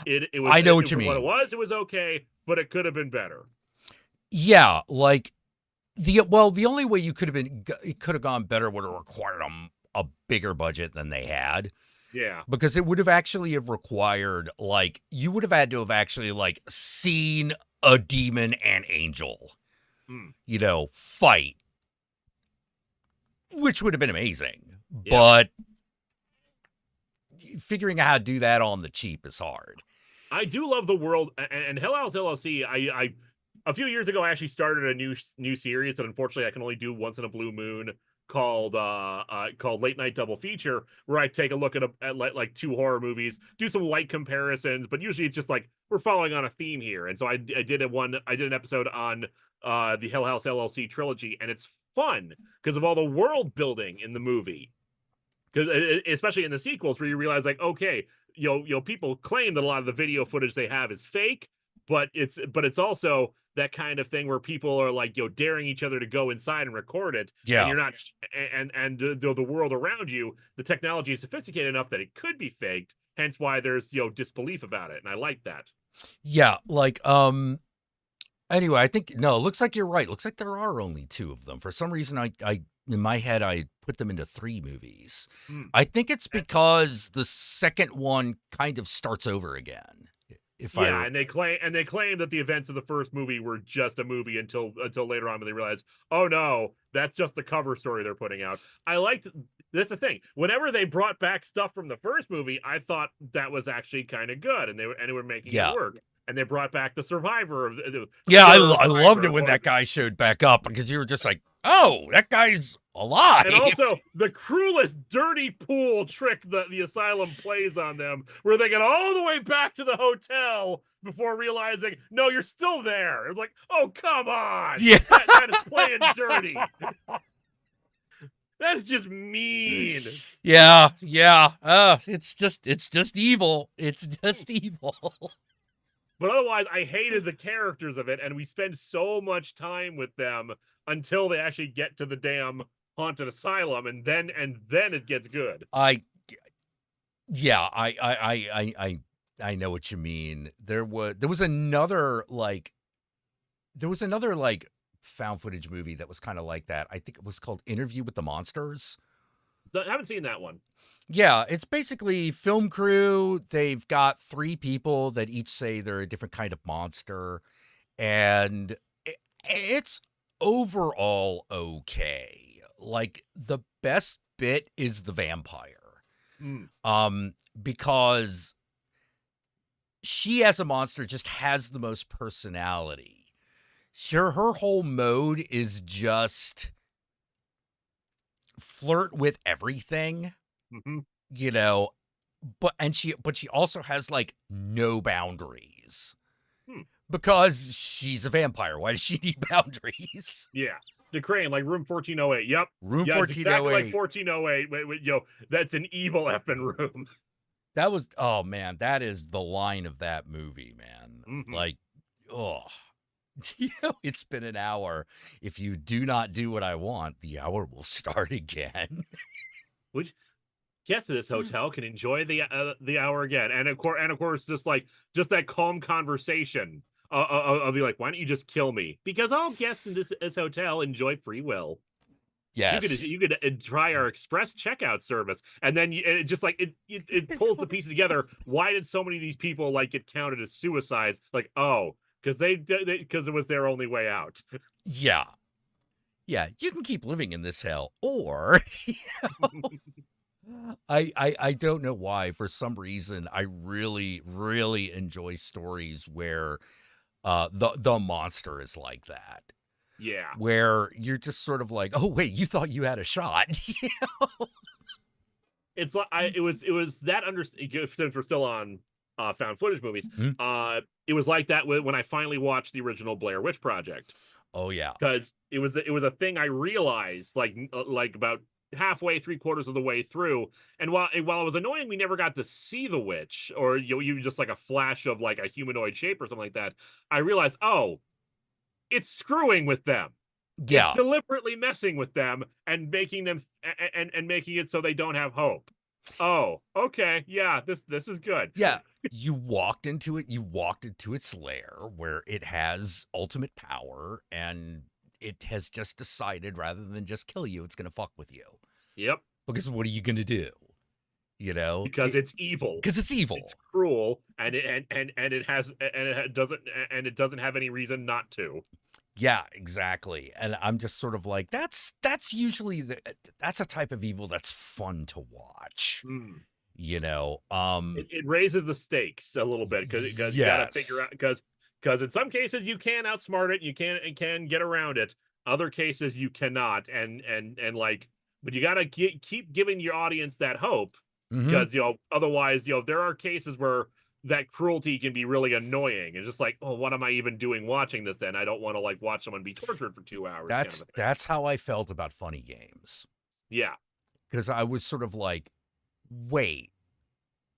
It was. I know what you mean. What it was okay, but it could have been better. Yeah, like the only way it could have gone better would have required a bigger budget than they had. Yeah, because it would have actually required, like, you would have had to have actually like seen a demon and angel, fight, which would have been amazing. Yeah. But figuring out how to do that on the cheap is hard. I do love the world, and Hell House LLC. I a few years ago I actually started a new series that unfortunately I can only do once in a blue moon, called Late Night Double Feature, where I take a look at like two horror movies, do some light comparisons, but usually it's just like we're following on a theme here. And so I did an episode on the Hell House LLC trilogy, and it's fun because of all the world building in the movie. Because especially in the sequels, where you realize like, okay, people claim that a lot of the video footage they have is fake, but it's also that kind of thing where people are like, daring each other to go inside and record it. Yeah. And you're not, and the world around you, the technology is sophisticated enough that it could be faked. Hence why there's, disbelief about it. And I like that. Yeah. Like, anyway, I think, no, it looks like you're right. It looks like there are only two of them. For some reason, I in my head, I put them into 3 movies. I think it's because the second one kind of starts over again. And they claim that the events of the first movie were just a movie until later on when they realize, oh no, that's just the cover story they're putting out. That's the thing. Whenever they brought back stuff from the first movie, I thought that was actually kind of good, and they were making it work. And they brought back the survivor of the I loved it when that guy showed back up, because you were just like, oh, that guy's alive. And also the cruelest dirty pool trick that the asylum plays on them, where they get all the way back to the hotel before realizing, no, you're still there. It's like, oh, come on. Yeah. That is playing dirty. That's just mean. Yeah. It's just evil. It's just evil. But otherwise, I hated the characters of it, and we spend so much time with them until they actually get to the damn haunted asylum, and then it gets good. Yeah, I know what you mean. There was another found footage movie that was kind of like that. I think it was called Interview with the Monsters. I haven't seen that one. Yeah, it's basically film crew. They've got 3 people that each say they're a different kind of monster, and it's overall okay. Like, the best bit is the vampire. Because she as a monster just has the most personality. Her whole mode is just flirt with everything, you know, but she also has like no boundaries because she's a vampire. Why does she need boundaries? Yeah. The crane, like room 1408. Yep. Room yeah, 1408. It's exactly like 1408. Wait, that's an evil effing room. That was, oh man, that is the line of that movie, man. Like, oh, it's been an hour. If you do not do what I want, the hour will start again. Which guest of this hotel can enjoy the hour again, and of course, just that calm conversation of you like, why don't you just kill me? Because all guests in this hotel enjoy free will. Yes, you could try our express checkout service, and then it just like it pulls the pieces together. Why did so many of these people like get counted as suicides? Like, oh, because because it was their only way out. Yeah, you can keep living in this hell, or I don't know why. For some reason, I really, really enjoy stories where the monster is like that. Yeah, where you're just sort of like, oh wait, you thought you had a shot. It's like it was that since we're still on found footage movies. It was like that when I finally watched the original Blair Witch Project. Oh yeah, because it was a thing I realized like about halfway, 3/4 of the way through, and while it was annoying, we never got to see the witch, or you just like a flash of like a humanoid shape or something like that. I realized, oh, it's screwing with them. Yeah. It's deliberately messing with them and making them and making it so they don't have hope. Oh, okay. Yeah, this is good. Yeah. You walked into its lair where it has ultimate power, and it has just decided rather than just kill you, it's going to fuck with you. Yep. Because what are you going to do? You know? Because it's evil. Because it's evil. It's cruel, and it doesn't have any reason not to. Yeah, exactly. And I'm just sort of like, that's usually that's a type of evil that's fun to watch. You know, it raises the stakes a little bit because you got to figure out because in some cases you can outsmart it, you can get around it. Other cases you cannot, and like, but you got to keep giving your audience that hope because otherwise there are cases where that cruelty can be really annoying and just like, oh, what am I even doing watching this then? I don't want to like watch someone be tortured for 2 hours. That's how I felt about Funny Games. Yeah. Because I was sort of like, wait,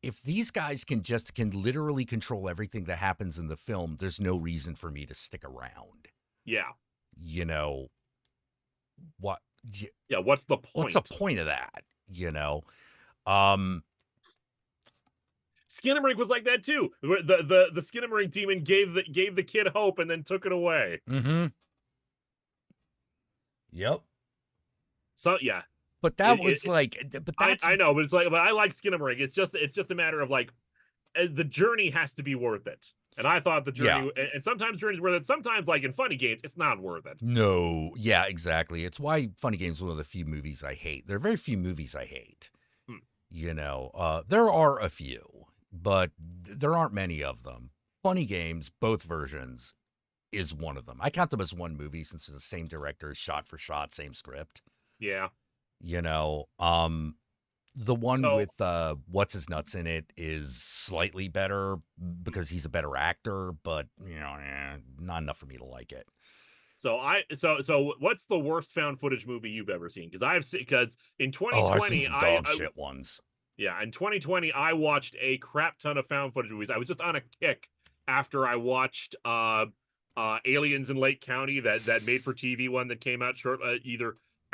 if these guys can literally control everything that happens in the film, there's no reason for me to stick around. Yeah. You know, what? Yeah, what's the point? What's the point of that? You know? Skinamarink was like that too. The Skinamarink demon gave the kid hope and then took it away. Yep. So yeah. But that was like, but that's I know, but it's like, but I like Skinamarink. It's just a matter of like, the journey has to be worth it. And I thought the journey, and sometimes journey's worth it. Sometimes, like in Funny Games, it's not worth it. No, yeah, exactly. It's why Funny Games is one of the few movies I hate. There are very few movies I hate. You know, there are a few, but there aren't many of them. Funny Games, both versions, is one of them. I count them as one movie since it's the same director, shot for shot, same script. Yeah. You know, the one with what's his nuts in it is slightly better because he's a better actor, but you know, not enough for me to like it. So what's the worst found footage movie you've ever seen? Because in 2020 I've seen some dog shit ones. Yeah, in 2020 I watched a crap ton of found footage movies. I was just on a kick after I watched Aliens in Lake County, that made for TV one that came out short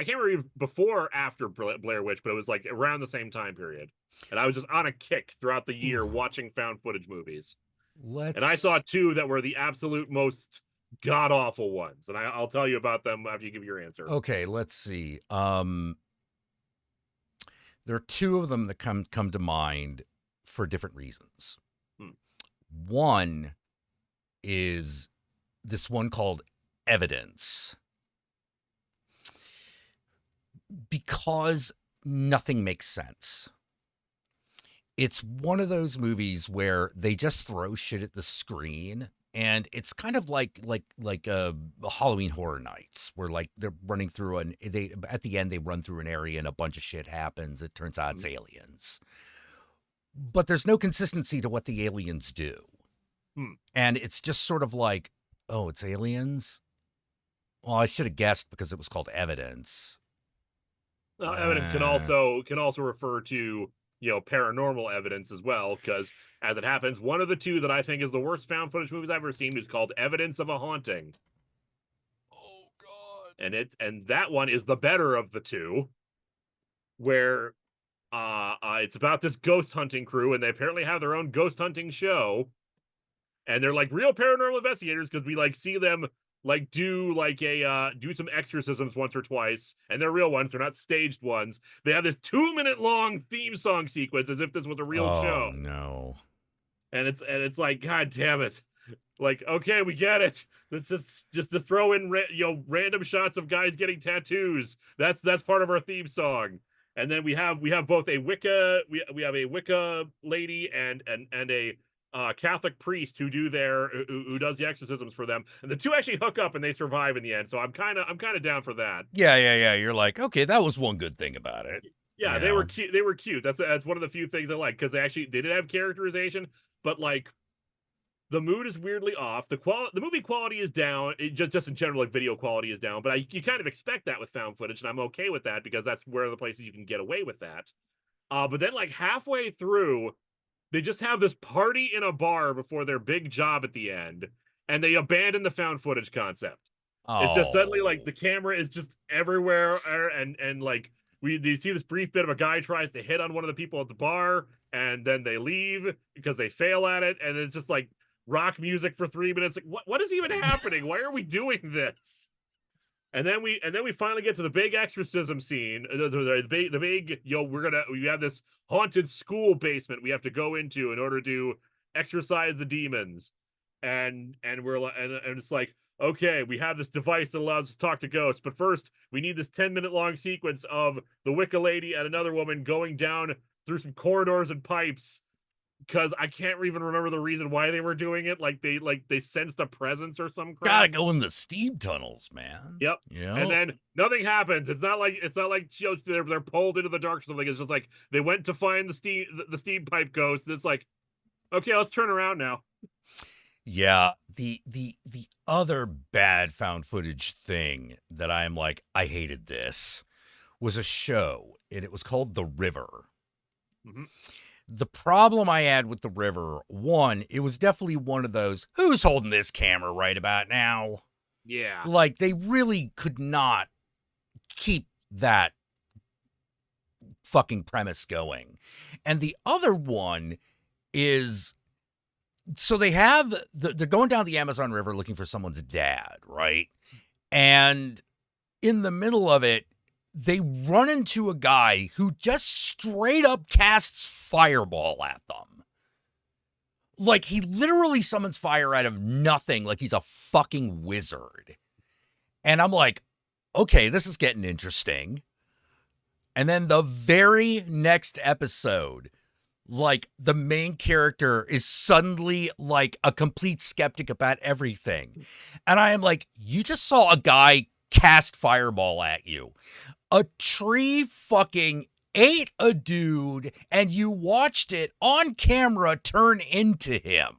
I can't remember before or after Blair Witch, but it was like around the same time period. And I was just on a kick throughout the year watching found footage movies. And I saw two that were the absolute most god awful ones, and I'll tell you about them after you give your answer. Okay, let's see. There are two of them that come to mind for different reasons. One is this one called Evidence, because nothing makes sense. It's one of those movies where they just throw shit at the screen, and it's kind of like Halloween Horror Nights, where like they're running through at the end they run through an area and a bunch of shit happens. It turns out it's aliens, but there's no consistency to what the aliens do, and it's just sort of like, oh, it's aliens. Well, I should have guessed because it was called Evidence. Well, evidence can also refer to, paranormal evidence as well, because as it happens, one of the two that I think is the worst found footage movies I've ever seen is called Evidence of a Haunting. Oh God. And that one is the better of the two, where it's about this ghost hunting crew, and they apparently have their own ghost hunting show, and they're like real paranormal investigators, because we like see them like do some exorcisms once or twice, and they're real ones, they're not staged ones. They have this 2-minute long theme song sequence as if this was a real show. Oh no. And it's like, God damn it. Like, okay, we get it. It's just to throw in random shots of guys getting tattoos. That's part of our theme song. And then we have both a Wicca, we have a Wicca lady and a Catholic priest who does the exorcisms for them, and the two actually hook up and they survive in the end. So I'm kind of down for that. Yeah. You're like, okay, that was one good thing about it. Yeah, they were cute. They were cute. That's one of the few things I like, because they did have characterization, but like the mood is weirdly off. The movie quality is down. Just in general, like video quality is down. But you kind of expect that with found footage, and I'm okay with that because that's where the places you can get away with that. But then like halfway through, they just have this party in a bar before their big job at the end, and they abandon the found footage concept. Oh. It's just suddenly like the camera is just everywhere, and like you see this brief bit of a guy tries to hit on one of the people at the bar, and then they leave because they fail at it, and it's just like rock music for 3 minutes. Like, what is even happening? Why are we doing this? And then we finally get to the big exorcism scene. The big we have this haunted school basement we have to go into in order to exorcise the demons. And it's like, okay, we have this device that allows us to talk to ghosts, but first we need this 10-minute long sequence of the Wicca lady and another woman going down through some corridors and pipes, because I can't even remember the reason why they were doing it. Like they sensed a presence or some crap. Gotta go in the steam tunnels, man. Yep. And then nothing happens. It's not like they're pulled into the dark or something. It's just like they went to find the steam pipe ghost. It's like, okay, let's turn around now. Yeah. The other bad found footage thing that I'm like, I hated this, was a show, and it was called The River. Mm-hmm. The problem I had with The River, one, it was definitely one of those, who's holding this camera right about now? Yeah. Like, they really could not keep that fucking premise going. And the other one is, so they're going down the Amazon River looking for someone's dad, right? And in the middle of it, they run into a guy who just straight up casts fireball at them. Like, he literally summons fire out of nothing, like he's a fucking wizard. And I'm like, okay, this is getting interesting. And then the very next episode, like, the main character is suddenly like a complete skeptic about everything. And I am like, you just saw a guy cast fireball at you. A tree fucking ate a dude, and you watched it on camera turn into him.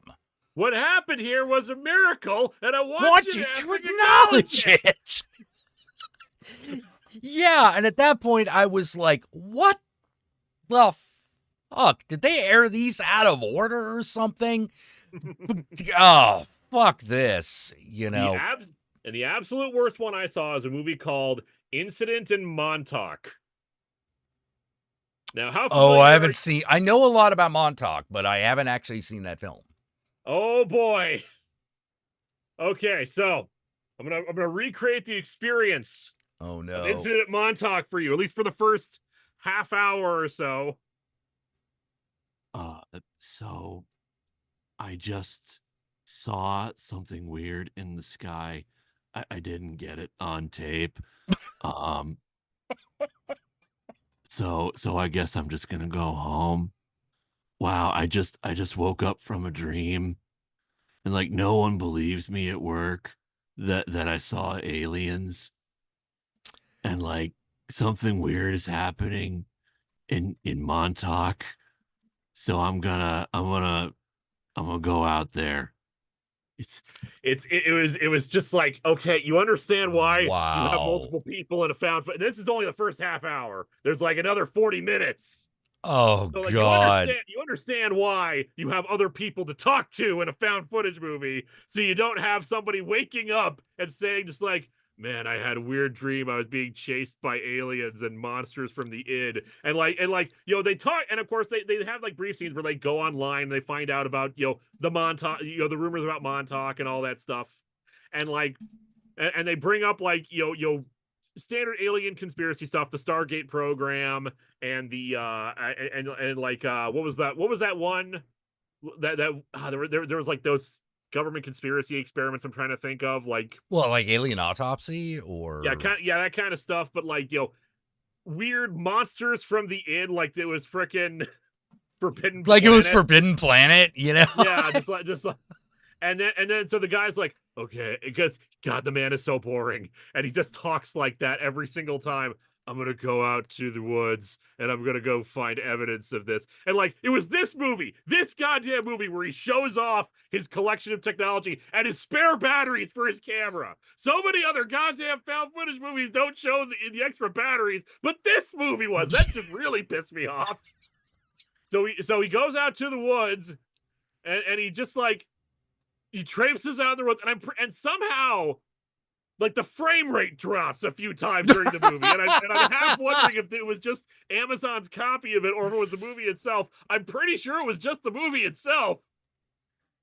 What happened here was a miracle, and I want you to acknowledge it. Yeah, and at that point, I was like, what the fuck? Did they air these out of order or something? Oh, fuck this, And the absolute worst one I saw is a movie called Incident in Montauk. Now, how familiar I are haven't seen. I know a lot about Montauk, but I haven't actually seen that film. Oh boy. Okay, so I'm gonna recreate the experience Oh of no. Incident at Montauk for you, at least for the first half hour or so. So I just saw something weird in the sky. I didn't get it on tape. Um, so I guess I'm just gonna go home. Wow, I just woke up from a dream, and like no one believes me at work that I saw aliens, and like something weird is happening in Montauk. So I'm gonna go out there. It's It was just like, okay, you understand why you have Wow. multiple people in a found footage. This is only the first half hour. There's like another 40 minutes. Oh So like God. you understand why you have other people to talk to in a found footage movie, so you don't have somebody waking up and saying just like, man, I had a weird dream. I was being chased by aliens and monsters from the id. And you know, they talk, and of course they have like brief scenes where they go online and they find out about, you know, the Montauk, you know, the rumors about Montauk and all that stuff. And like and they bring up like, you know, standard alien conspiracy stuff, the Stargate program, and the and like what was that one there was like those government conspiracy experiments I'm trying to think of, like Well, like alien autopsy or that kind of stuff, but like, you know, weird monsters from the id, like it was freaking Forbidden like it was Planet. Forbidden Planet, you know? Yeah, just like and then so the guy's like, okay, because God, the man is so boring, and he just talks like that every single time. I'm gonna go out to the woods and I'm gonna go find evidence of this. And like, it was this goddamn movie, where he shows off his collection of technology and his spare batteries for his camera. So many other goddamn found footage movies don't show the extra batteries, but this movie was. That just really pissed me off. So he goes out to the woods, and he just like, he traipses out the woods, and somehow, like, the frame rate drops a few times during the movie, and I'm half wondering if it was just Amazon's copy of it or if it was the movie itself. I'm pretty sure it was just the movie itself.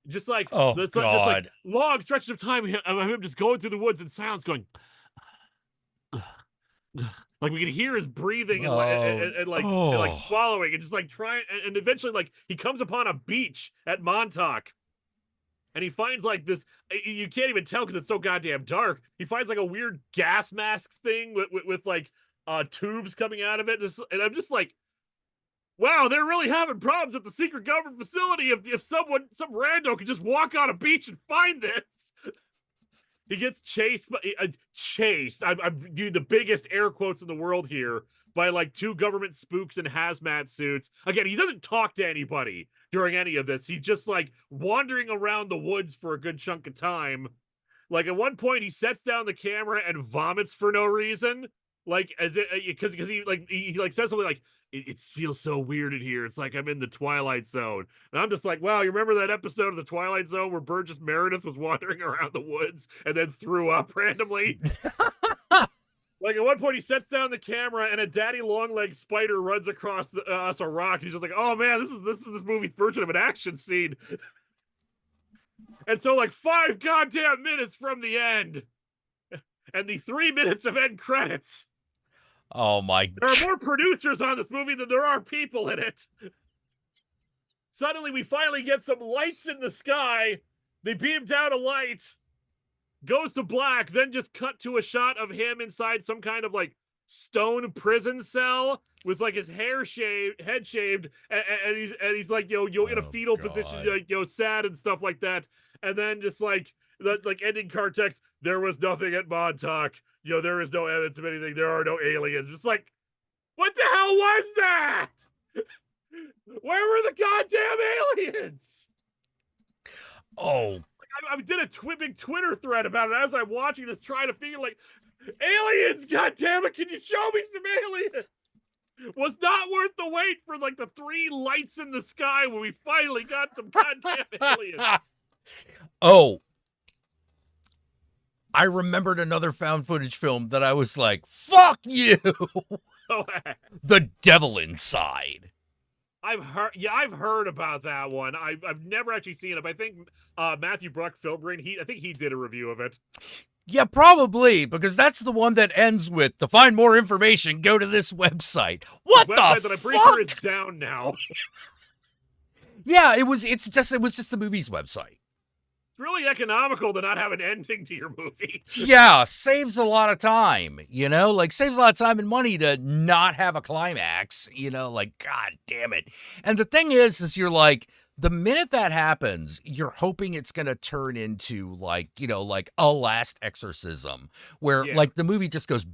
Just like, Oh just God. like long stretches of time of him just going through the woods and sounds going. Like we can hear his breathing and like swallowing and just like trying, and eventually like he comes upon a beach at Montauk. And he finds like this, you can't even tell because it's so goddamn dark. He finds like a weird gas mask thing with like tubes coming out of it. And I'm just like, wow, they're really having problems at the secret government facility if some rando could just walk on a beach and find this. He gets chased, I'm doing the biggest air quotes in the world here, by like two government spooks in hazmat suits. Again, he doesn't talk to anybody during any of this. He's just like wandering around the woods for a good chunk of time. Like at one point, he sets down the camera and vomits for no reason. Like as it because he like says something like, it feels so weird in here. It's like I'm in the Twilight Zone. And I'm just like, wow, you remember that episode of the Twilight Zone where Burgess Meredith was wandering around the woods and then threw up randomly? Like at one point, he sets down the camera and a daddy long leg spider runs across us a rock. And he's just like, "Oh man, this is this movie's version of an action scene." And so, like 5 goddamn minutes from the end, and the 3 minutes of end credits, Oh my. there are more producers on this movie than there are people in it. Suddenly, we finally get some lights in the sky. They beam down a light. Goes to black, then just cut to a shot of him inside some kind of like stone prison cell with like his head shaved, and he's like, you know, in a fetal position, like, you know, sad and stuff like that. And then just like the like ending card text, there was nothing at Montauk. You know, there is no evidence of anything. There are no aliens. Just like, what the hell was that? Where were the goddamn aliens? Oh. I did a big Twitter thread about it as I'm watching this, trying to figure like, aliens, goddammit, can you show me some aliens? Was not worth the wait for like the 3 lights in the sky when we finally got some goddamn aliens. Oh. I remembered another found footage film that I was like, fuck you! Oh, The Devil Inside. I've heard about that one. I've never actually seen it, but I think Matthew Bruck Filmgren, I think he did a review of it. Yeah, probably, because that's the one that ends with, to find more information, go to this website. What the Website fuck? that I'm pretty sure is down now. Yeah, it was just the movie's website. It's really economical to not have an ending to your movie. Yeah, saves a lot of time, like saves a lot of time and money to not have a climax, like, God damn it. And the thing is you're like, the minute that happens, you're hoping it's going to turn into like a last exorcism where Yeah. like the movie just goes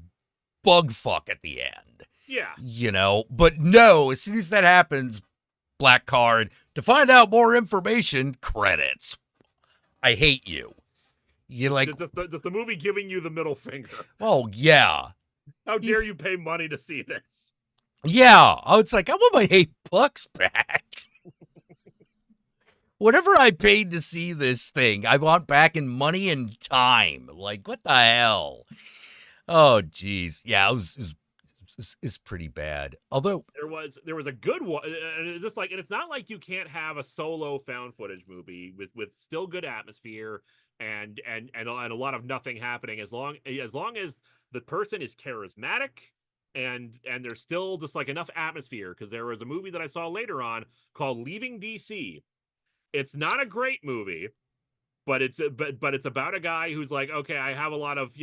bug fuck at the end. Yeah. But no, as soon as that happens, black card, to find out more information, credits. I hate you. You like just the movie giving you the middle finger. Oh yeah. How dare you pay money to see this? Yeah. Oh, it's like I want my $8 back. Whatever I paid to see this thing, I want back in money and time. Like, what the hell? Oh, geez. Yeah, it's pretty bad. Although there was a good one, and it's not like you can't have a solo found footage movie with still good atmosphere and a lot of nothing happening as long as the person is charismatic and there's still just like enough atmosphere. Because there was a movie that I saw later on called Leaving DC. It's not a great movie, but it's about a guy who's like, okay, I have a lot of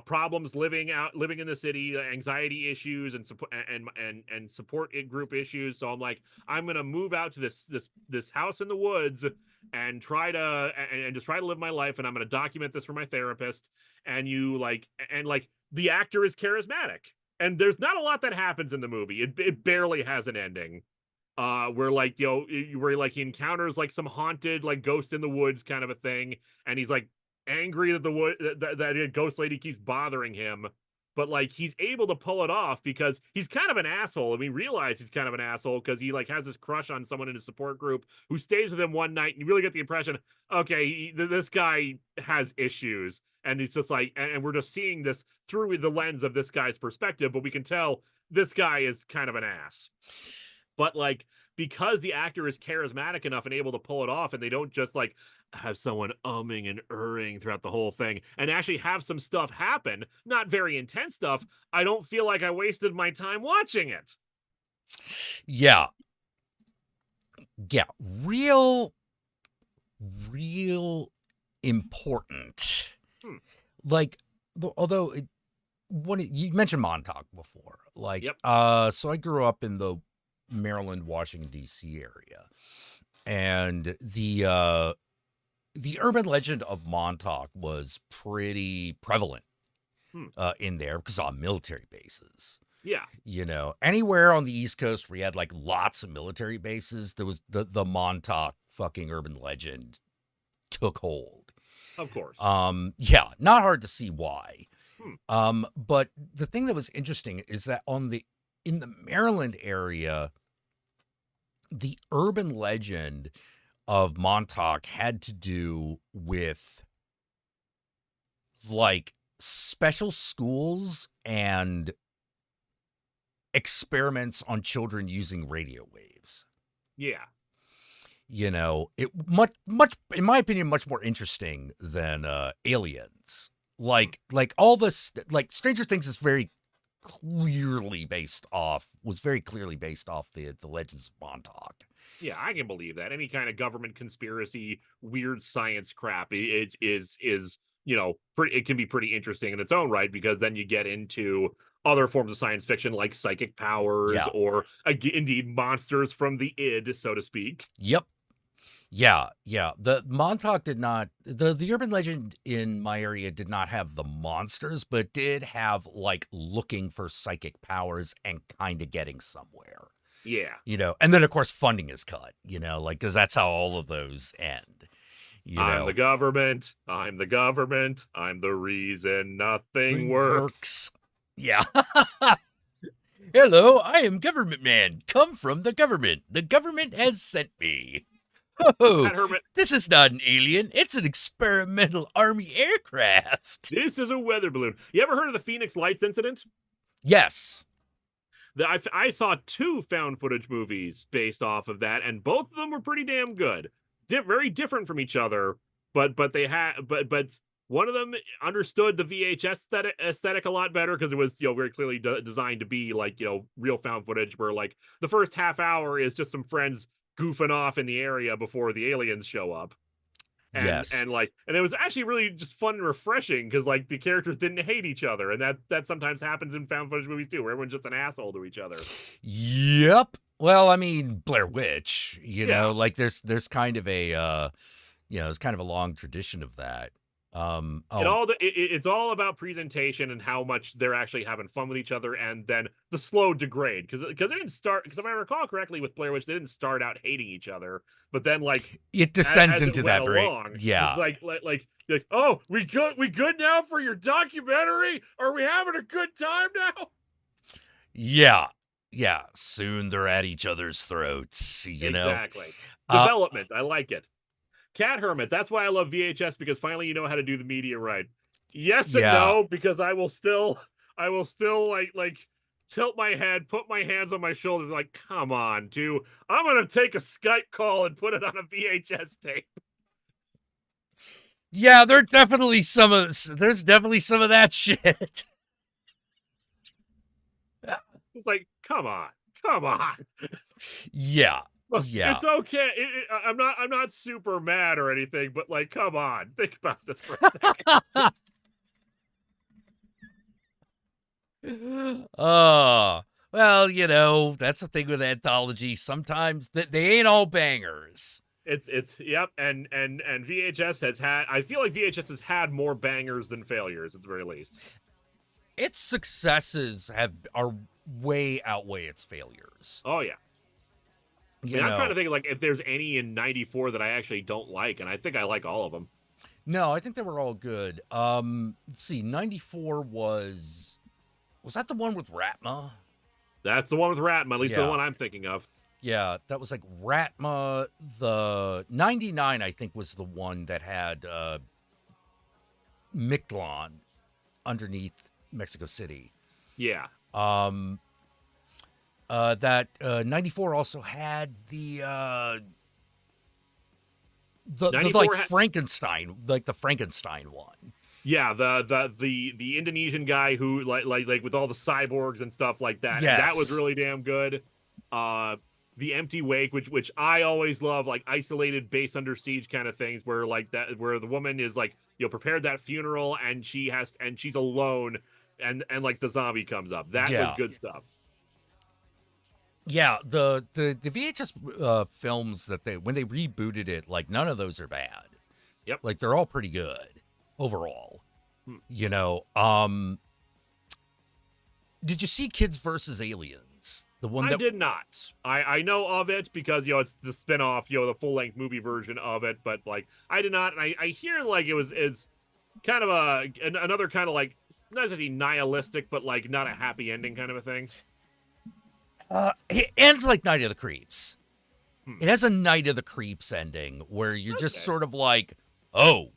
problems living in the city, anxiety issues and support group issues. So I'm like, I'm gonna move out to this house in the woods and just try to live my life, and I'm gonna document this for my therapist. And the actor is charismatic, and there's not a lot that happens in the movie. It barely has an ending. Where he encounters like some haunted like ghost in the woods kind of a thing, and he's like angry that that a ghost lady keeps bothering him, but like he's able to pull it off because he's kind of an asshole. I mean, realize he's kind of an asshole because he like has this crush on someone in his support group who stays with him one night, and you really get the impression, okay, this guy has issues, and it's just like, and we're just seeing this through the lens of this guy's perspective, but we can tell this guy is kind of an ass. But like, because the actor is charismatic enough and able to pull it off, and they don't just like have someone umming and erring throughout the whole thing and actually have some stuff happen, not very intense stuff, I don't feel like I wasted my time watching it. Yeah. Yeah. Real important. Like, although you mentioned Montauk before, like, Yep. So I grew up in the Maryland, Washington, D.C. area, and the urban legend of Montauk was pretty prevalent in there because of military bases. Yeah. Anywhere on the East Coast where you had like lots of military bases, there was the Montauk fucking urban legend took hold. Of course. Yeah, not hard to see why. But the thing that was interesting is that in the Maryland area, the urban legend of Montauk had to do with like special schools and experiments on children using radio waves. Yeah. It much in my opinion much more interesting than Aliens. Like all this, like Stranger Things is very clearly based off the legends of Montauk. Yeah, I can believe that. Any kind of government conspiracy, weird science crap is it can be pretty interesting in its own right, because then you get into other forms of science fiction like psychic powers or indeed monsters from the id, so to speak. Yep. Yeah. The Montauk did not, the urban legend in my area did not have the monsters, but did have like looking for psychic powers and kind of getting somewhere. Yeah. And then of course funding is cut, like, cause that's how all of those end. I'm the government. I'm the reason nothing works. Yeah. Hello, I am Government Man. Come from the government. The government has sent me. Oh, Pat Herman, this is not an alien. It's an experimental army aircraft. this is a weather balloon. You ever heard of the Phoenix Lights incident? Yes. I saw 2 found footage movies based off of that, and both of them were pretty damn good. Very different from each other, but they had but one of them understood the VHS aesthetic a lot better because it was very clearly designed to be like real found footage, where like the first half hour is just some friends goofing off in the area before the aliens show up. Yes. And it was actually really just fun and refreshing because like the characters didn't hate each other, and that sometimes happens in found footage movies too, where everyone's just an asshole to each other. Yep. Well, I mean, Blair Witch, Yeah. like there's kind of a there's kind of a long tradition of that. It's all about presentation and how much they're actually having fun with each other, and then the slow degrade because it didn't start, because if I recall correctly with Blair Witch, they didn't start out hating each other, but then like it descends as into it that went very along, yeah. it's like oh, we good now for your documentary? Are we having a good time now? Yeah, soon they're at each other's throats, Exactly. Development, I like it. Cat Hermit, that's why I love VHS, because finally you know how to do the media right. Yes and no, because I will still like tilt my head, put my hands on my shoulders, like, come on, dude. I'm gonna take a Skype call and put it on a VHS tape. Yeah, there's definitely some of that shit. It's like, come on. Yeah. Look, Yeah. it's okay. I'm not super mad or anything, but like, come on, think about this for a second. Well, that's the thing with anthology. Sometimes they ain't all bangers. It's yep, and VHS has had. I feel like VHS has had more bangers than failures at the very least. Its successes are way outweigh its failures. Oh yeah. I'm trying to think like if there's any in '94 that I actually don't like, and I think I like all of them. No, I think they were all good. Let's see, '94 was that the one with Ratma? That's the one with Ratma, at least the one I'm thinking of. Yeah, that was like Ratma. The '99, I think, was the one that had Mictlan underneath Mexico City. Yeah. That 94 also had the like Frankenstein, like the Frankenstein one. Yeah, the Indonesian guy who like with all the cyborgs and stuff like that. Yes. And that was really damn good. The Empty Wake, which I always love, like isolated base under siege kind of things, where the woman is like prepared that funeral and she's alone, and like the zombie comes up. That was good stuff. Yeah, the VHS films that when they rebooted it, like none of those are bad. Yep. Like they're all pretty good overall. Did you see Kids versus Aliens? The one I did not. I know of it because it's the spinoff, the full length movie version of it, but like I did not. And I hear like it's kind of another kind of like, not exactly nihilistic, but like not a happy ending kind of a thing. It ends like Night of the Creeps. It has a Night of the Creeps ending where you're just sort of like, oh,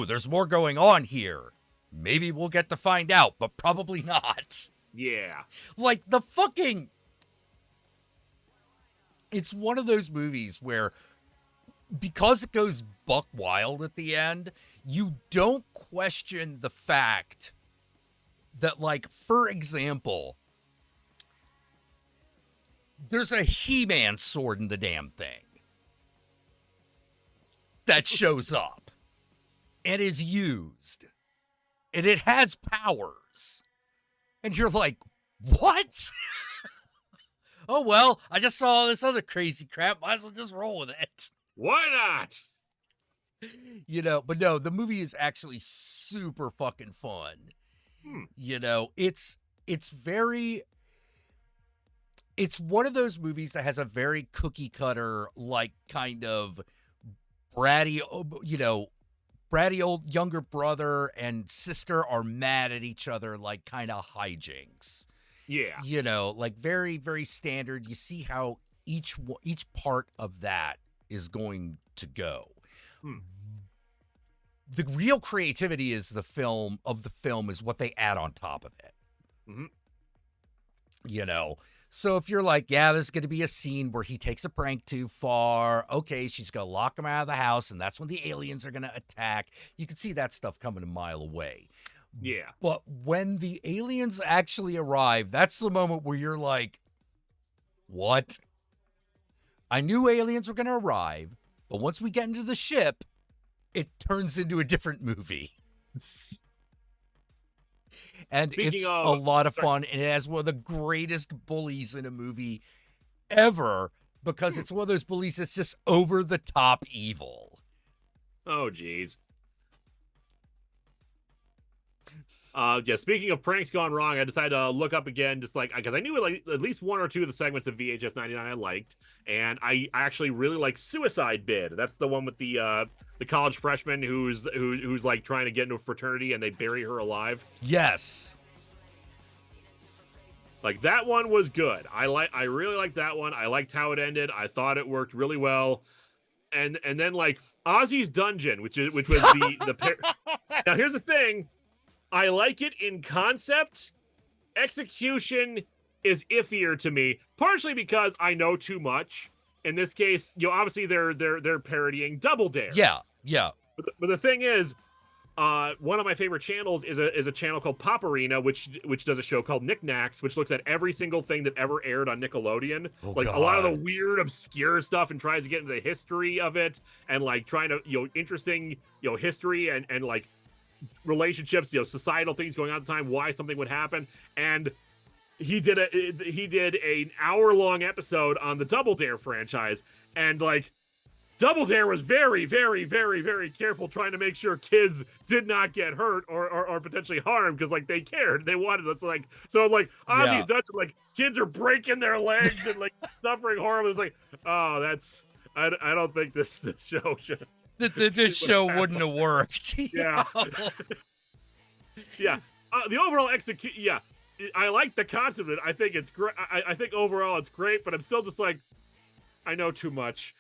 there's more going on here. Maybe we'll get to find out, but probably not. Yeah. Like it's one of those movies where, because it goes buck wild at the end, you don't question the fact that, like, for example, there's a He-Man sword in the damn thing that shows up and is used, and it has powers, and you're like, what? Oh, well, I just saw all this other crazy crap. Might as well just roll with it. Why not? But no, the movie is actually super fucking fun. It's one of those movies that has a very cookie cutter, like, kind of bratty old younger brother and sister are mad at each other, like kind of hijinks. Yeah. Like very, very standard. You see how each part of that is going to go. Hmm. The real creativity is the film is what they add on top of it. Mm-hmm. You know, so if you're like, yeah, there's going to be a scene where he takes a prank too far. Okay, she's going to lock him out of the house, and that's when the aliens are going to attack. You can see that stuff coming a mile away. Yeah. But when the aliens actually arrive, that's the moment where you're like, what? I knew aliens were going to arrive, but once we get into the ship, it turns into a different movie. And Speaking it's of- a lot of fun, and it has one of the greatest bullies in a movie ever, because it's one of those bullies that's just over the top evil. Oh, geez. Yeah, speaking of pranks gone wrong, I decided to look up again, just like, because I knew like at least one or two of the segments of VHS 99 I liked, and I actually really like Suicide Bid. That's the one with the college freshman who's like trying to get into a fraternity and they bury her alive. Yes. Like, that one was good. I really liked that one. I liked how it ended. I thought it worked really well. And then like Ozzy's Dungeon, which was the Now here's the thing. I like it in concept. Execution is iffier to me, partially because I know too much. In this case, obviously they're parodying Double Dare. Yeah. But the thing is, one of my favorite channels is a channel called Pop Arena, which does a show called Knickknacks, which looks at every single thing that ever aired on Nickelodeon, Oh, a lot of the God. weird, obscure stuff, and tries to get into the history of it, and like trying to interesting history and like relationships, societal things going on at the time, why something would happen. And he did an hour-long episode on the Double Dare franchise, and like Double Dare was very, very, very, very careful trying to make sure kids did not get hurt or potentially harmed, because like they cared, they wanted. It's like, so like Ozzy's Dutch, like kids are breaking their legs and like suffering horribly. It's like, oh, that's I don't think this show should. This show wouldn't have worked. Yeah. Yeah. The overall execution, yeah. I like the concept of it. I think it's great. I think overall it's great, but I'm still just like, I know too much.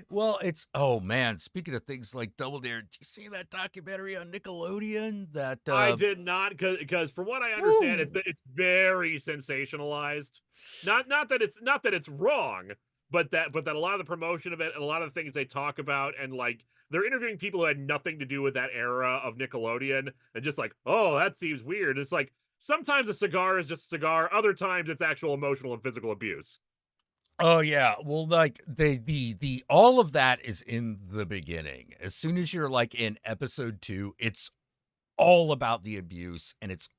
Well, oh man, speaking of things like Double Dare, did you see that documentary on Nickelodeon? That I did not, because from what I understand, it's very sensationalized. Not that it's wrong, but that a lot of the promotion of it and a lot of the things they talk about, and like they're interviewing people who had nothing to do with that era of Nickelodeon, and just like, oh, that seems weird. It's like, sometimes a cigar is just a cigar, other times it's actual emotional and physical abuse. Oh yeah, well, like the all of that is in the beginning. As soon as you're like in episode 2, it's all about the abuse, and it's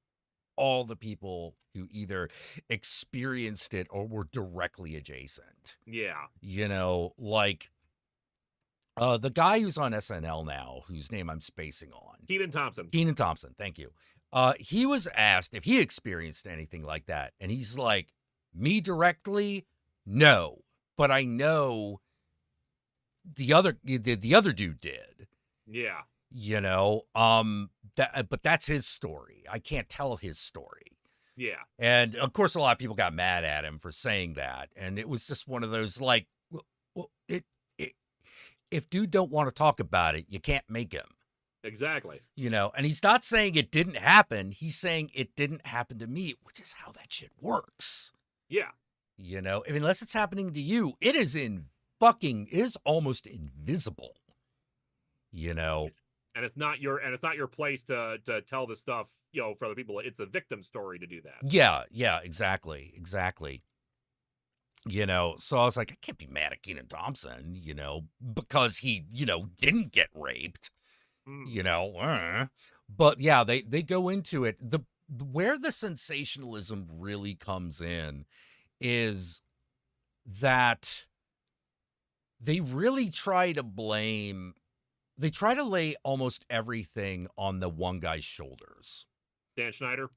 all the people who either experienced it or were directly adjacent. Yeah. Like the guy who's on SNL now, whose name I'm spacing on. Kenan Thompson. Kenan Thompson, thank you. He was asked if he experienced anything like that, and he's like, me directly, no, but I know the other dude did. Yeah. But that's his story. I can't tell his story. Yeah. And of course, a lot of people got mad at him for saying that, and it was just one of those like, well, if dude don't want to talk about it, you can't make him. Exactly. And he's not saying it didn't happen. He's saying it didn't happen to me, which is how that shit works. Yeah. Unless it's happening to you, it is almost invisible. And it's not your place to tell this stuff, for other people. It's a victim story to do that. Yeah, exactly. So I was like, I can't be mad at Kenan Thompson, because he, didn't get raped. But yeah, they go into it. Where the sensationalism really comes in is that they really try to lay almost everything on the one guy's shoulders. Dan Schneider.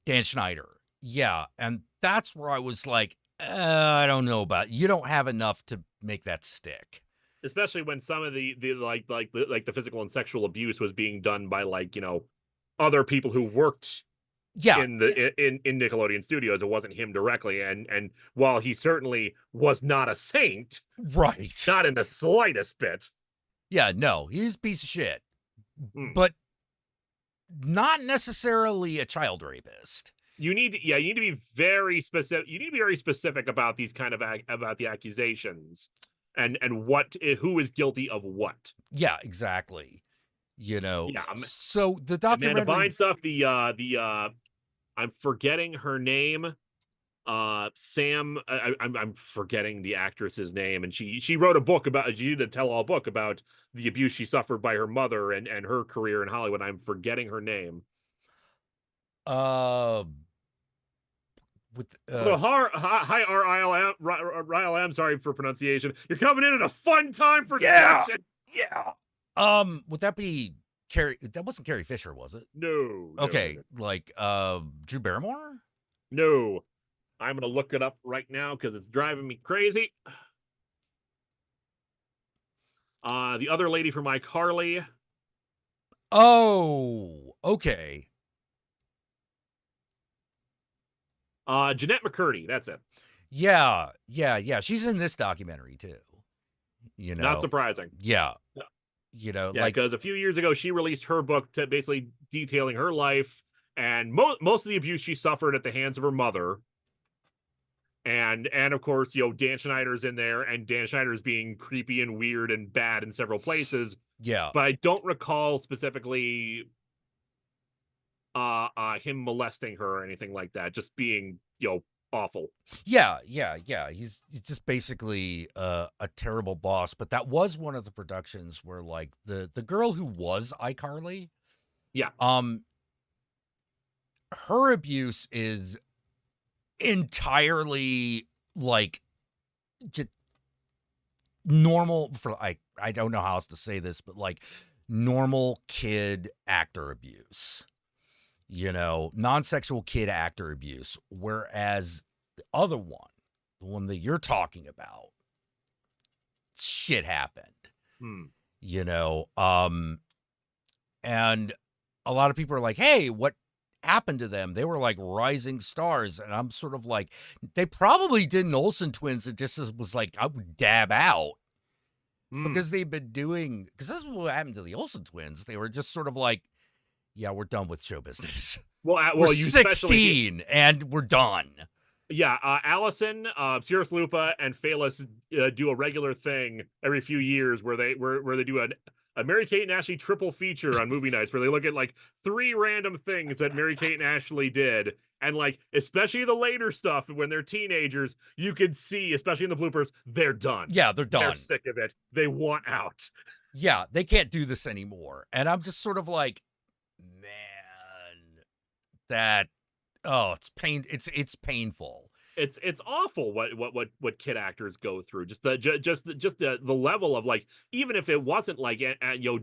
Yeah. And that's where I was like, I don't know about it. You don't have enough to make that stick. Especially when some of the the physical and sexual abuse was being done by other people who worked Yeah. in Nickelodeon Studios. It wasn't him directly, and while he certainly was not a saint, Right. not in the slightest bit. Yeah, no, he's a piece of shit. Hmm. But not necessarily a child rapist. You need to be very specific. You need to be very specific about these kind of about the accusations and who is guilty of what. Yeah, exactly. You know, Yeah, so the Amanda documentary. Bynes stuff. I'm forgetting her name. Sam. I'm forgetting the actress's name, and she wrote a book about. She did a tell-all book about the abuse she suffered by her mother and her career in Hollywood. I'm forgetting her name. With So hi RILM, sorry for pronunciation. You're coming in at a fun time for Yeah. discussion. Yeah. Would that be Carrie? That wasn't Carrie Fisher, was it? No. Okay, like Drew Barrymore? No. I'm gonna look it up right now because it's driving me crazy. The other lady from iCarly. Oh, okay. Jeanette McCurdy, that's it. Yeah. She's in this documentary too. You know, Not surprising. Yeah. No. You know, Yeah, like because a few years ago she released her book to basically detailing her life and most of the abuse she suffered at the hands of her mother. And of course, Dan Schneider's in there, and Dan Schneider's being creepy and weird and bad in several places. yeah. But I don't recall specifically him molesting her or anything like that. Just being, awful. Yeah. He's just basically a terrible boss. But that was one of the productions where, like, the girl who was iCarly, Yeah. her abuse is entirely like just normal for I don't know how else to say this, but like normal kid actor abuse. Non-sexual kid actor abuse. Whereas the other one, the one that you're talking about, shit happened. And a lot of people are like, hey, what happened to them? They were like rising stars. And I'm sort of like, they probably did an Olsen twins. It just was like, I would dab out. Because they've been doing, because this is what happened to the Olsen twins. They were just sort of like, yeah, we're done with show business. We're 16 and we're done. Yeah, Allison, Cirrus Lupa, and Phalis do a regular thing every few years where they do a Mary-Kate and Ashley triple feature on movie nights where they look at like 3 random things that Mary-Kate and Ashley did. And like, especially the later stuff when they're teenagers, you could see, especially in the bloopers, they're done. Yeah, they're done. They're sick of it. They want out. Yeah, they can't do this anymore. And I'm just sort of like, man, it's painful. It's awful what kid actors go through. Just the level of, like, even if it wasn't like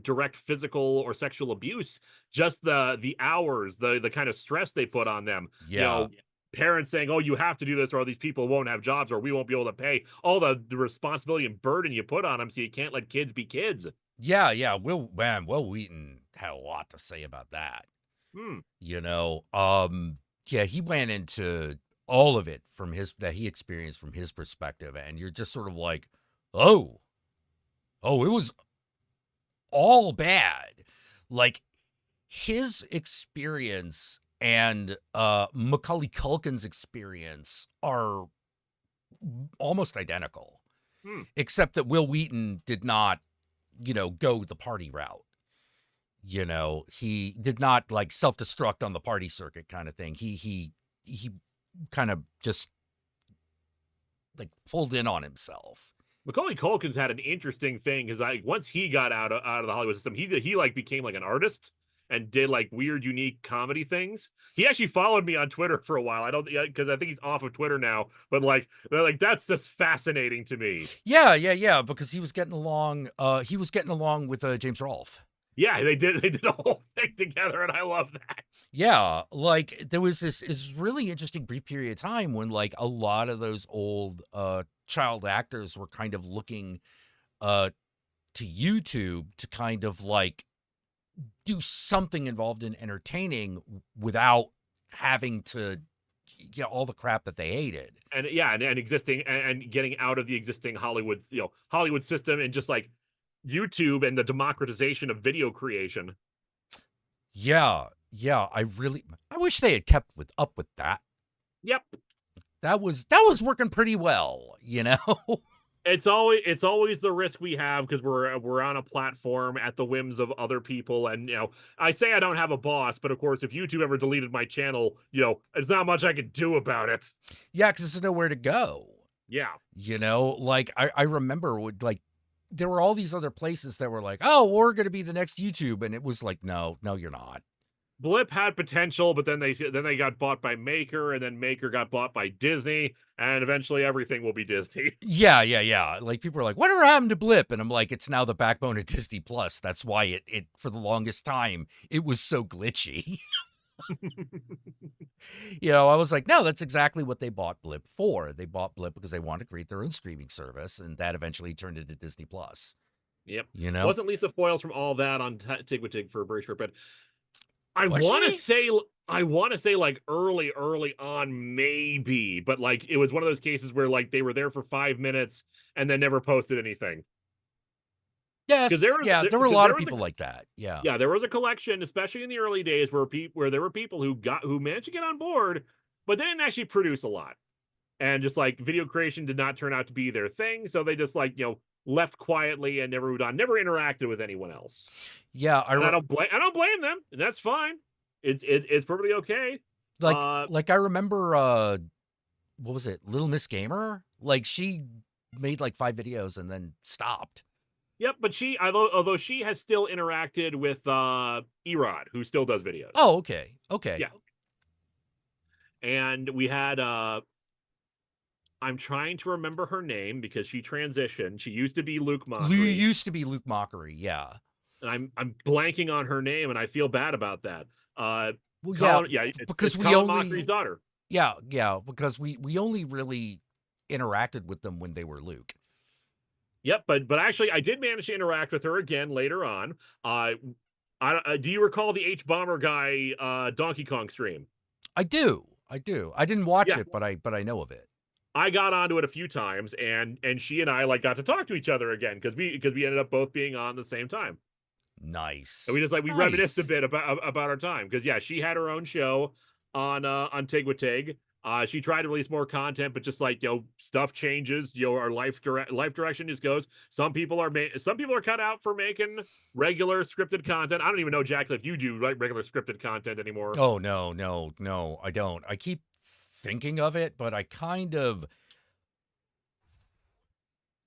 direct physical or sexual abuse, just the hours, the kind of stress they put on them. Yeah. Parents saying, "Oh, you have to do this, or these people won't have jobs, or we won't be able to pay." All the responsibility and burden you put on them, so you can't let kids be kids. Yeah. Will Wheaton had a lot to say about that. Yeah, he went into all of it that he experienced from his perspective, and you're just sort of like, oh, it was all bad. Like, his experience and Macaulay Culkin's experience are almost identical, except that Will Wheaton did not, go the party route. He did not like self-destruct on the party circuit kind of thing. He kind of just like pulled in on himself. Macaulay Culkin's had an interesting thing because once he got out of the Hollywood system, he like became like an artist and did like weird, unique comedy things. He actually followed me on Twitter for a while. I don't, because I think he's off of Twitter now. But like that's just fascinating to me. Yeah. Because he was getting along. He was getting along with James Rolfe. Yeah, they did a whole thing together, and I love that. Yeah, like there was this really interesting brief period of time when like a lot of those old child actors were kind of looking to YouTube to kind of like do something involved in entertaining without having to get all the crap that they hated. And and existing and getting out of the existing Hollywood system, and just like YouTube and the democratization of video creation. Yeah, I wish they had kept up with that. Yep. That was working pretty well, It's always the risk we have, because we're on a platform at the whims of other people. And I say I don't have a boss, but of course, if YouTube ever deleted my channel, there's not much I could do about it. Yeah, because there's nowhere to go. Yeah. Like I remember there were all these other places that were like, oh, we're going to be the next YouTube. And it was like, no, you're not. Blip had potential, but then they got bought by Maker, and then Maker got bought by Disney, and eventually everything will be Disney. Yeah. Like people are like, whatever happened to Blip? And I'm like, it's now the backbone of Disney Plus. That's why it for the longest time, it was so glitchy. I was like, no, that's exactly what they bought Blip for. They bought Blip because they wanted to create their own streaming service, and that eventually turned into Disney Plus. Yep. Wasn't Lisa Foyles from all that on Tigwatig for a very short bit. I Was want to she? say like early on, maybe, but like it was one of those cases where like they were there for 5 minutes and then never posted anything. Yes, there were a lot of people like that. Yeah. Yeah, there was a collection, especially in the early days, where there were people who managed to get on board, but they didn't actually produce a lot. And just like video creation did not turn out to be their thing, so they just left quietly and never moved on, never interacted with anyone else. Yeah, I don't blame them, and that's fine. It's perfectly okay. Like I remember what was it? Little Miss Gamer? Like she made like 5 videos and then stopped. Yep, but although she has still interacted with Erod, who still does videos. Oh, okay. Yeah. And we had I'm trying to remember her name because she transitioned. She used to be Luke Mockery. Yeah. And I'm blanking on her name, and I feel bad about that. Because it's Colin Mockery's daughter. Yeah, because we only really interacted with them when they were Luke. Yep, but actually, I did manage to interact with her again later on. Do you recall the H Bomber guy Donkey Kong stream? I do. I didn't watch it, but I know of it. I got onto it a few times, and she and I got to talk to each other again because we ended up both being on the same time. Nice. So we reminisced a bit about our time, because she had her own show on Tigwatig. She tried to release more content, but just stuff changes. Our life direction just goes. Some people are cut out for making regular scripted content. I don't even know, Jackula, if you do regular scripted content anymore. Oh no, I don't. I keep thinking of it, but I kind of,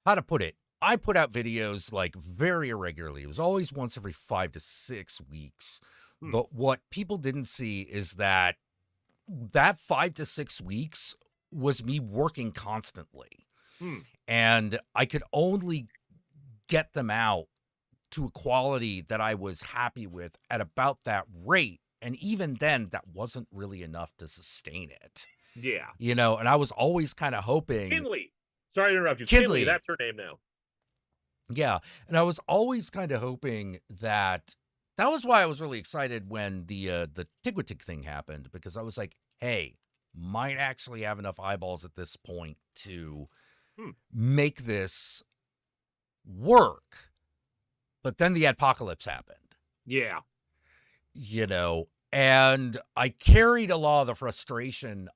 how to put it, I put out videos like very irregularly. It was always once every 5 to 6 weeks. But what people didn't see is that 5 to 6 weeks was me working constantly. And I could only get them out to a quality that I was happy with at about that rate. And even then, that wasn't really enough to sustain it. Yeah. And I was always kind of hoping. Kindly. Sorry to interrupt you. Kindly, that's her name now. Yeah. And I was always kind of hoping that was why I was really excited when the Tigwatig thing happened, because I was like, hey, might actually have enough eyeballs at this point to make this work. But then the apocalypse happened. Yeah. And I carried a lot of the frustration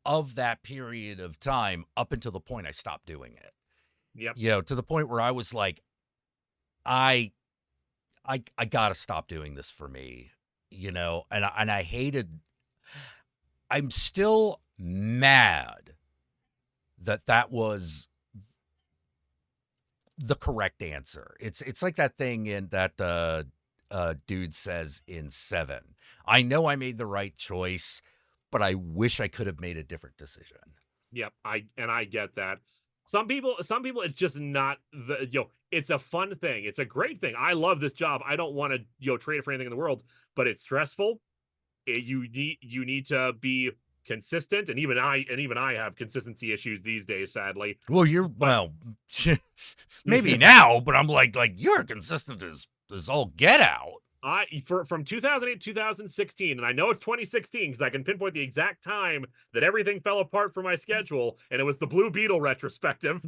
of that period of time up until the point I stopped doing it. Yep. To the point where I was like, I gotta stop doing this for me, and I hated. I'm still mad that was the correct answer. It's like that thing in that dude says in 7. I know I made the right choice, but I wish I could have made a different decision. Yep, I get that. Some people, it's just not it's a fun thing. It's a great thing. I love this job. I don't want to trade it for anything in the world, but it's stressful. You need to be consistent, and even I have consistency issues these days, sadly. Well, maybe now, but I'm like you're consistent as all get out. From 2008 to 2016, and I know it's 2016 because I can pinpoint the exact time that everything fell apart for my schedule, and it was the Blue Beetle retrospective.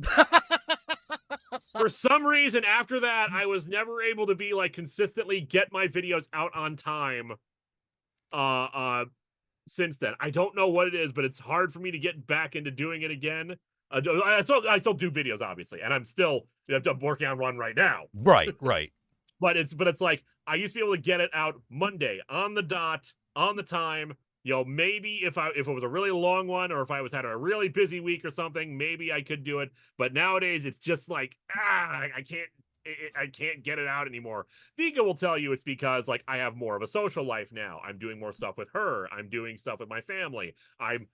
For some reason, after that, I was never able to be like consistently get my videos out on time. Since then, I don't know what it is, but it's hard for me to get back into doing it again. I still do videos, obviously, and I'm working on one right now. Right. But it's like I used to be able to get it out Monday on the dot, on the time. Maybe if it was a really long one, or if I had a really busy week or something, maybe I could do it. But nowadays, it's just like I can't get it out anymore. Vika will tell you it's because like I have more of a social life now. I'm doing more stuff with her. I'm doing stuff with my family. I'm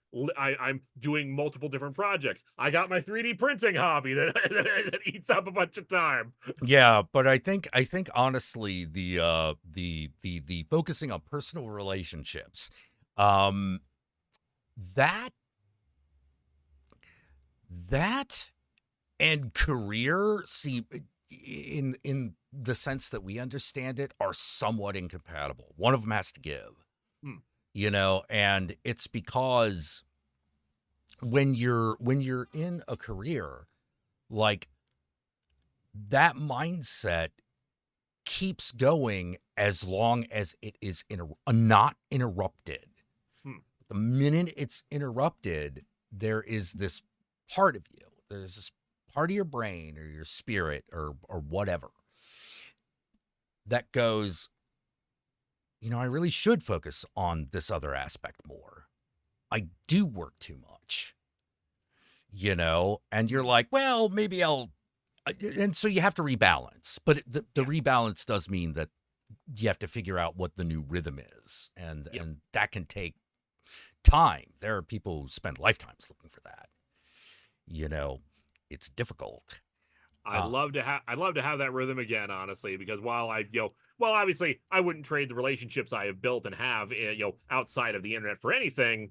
doing multiple different projects. I got my 3D printing hobby that eats up a bunch of time. Yeah, but I think honestly the focusing on personal relationships, that and career in the sense that we understand it are somewhat incompatible. One of them has to give. And it's because when you're in a career, like, that mindset keeps going as long as it is not interrupted. The minute it's interrupted, there is this part of you. There's this part of your brain or your spirit or whatever that goes, I really should focus on this other aspect more. I do work too much, and you're like, well, maybe I'll, and so you have to rebalance. But the rebalance does mean that you have to figure out what the new rhythm is. And that can take time. There are people who spend lifetimes looking for that. It's difficult. I'd love to have that rhythm again, honestly, because while obviously I wouldn't trade the relationships I have built and have, outside of the internet for anything.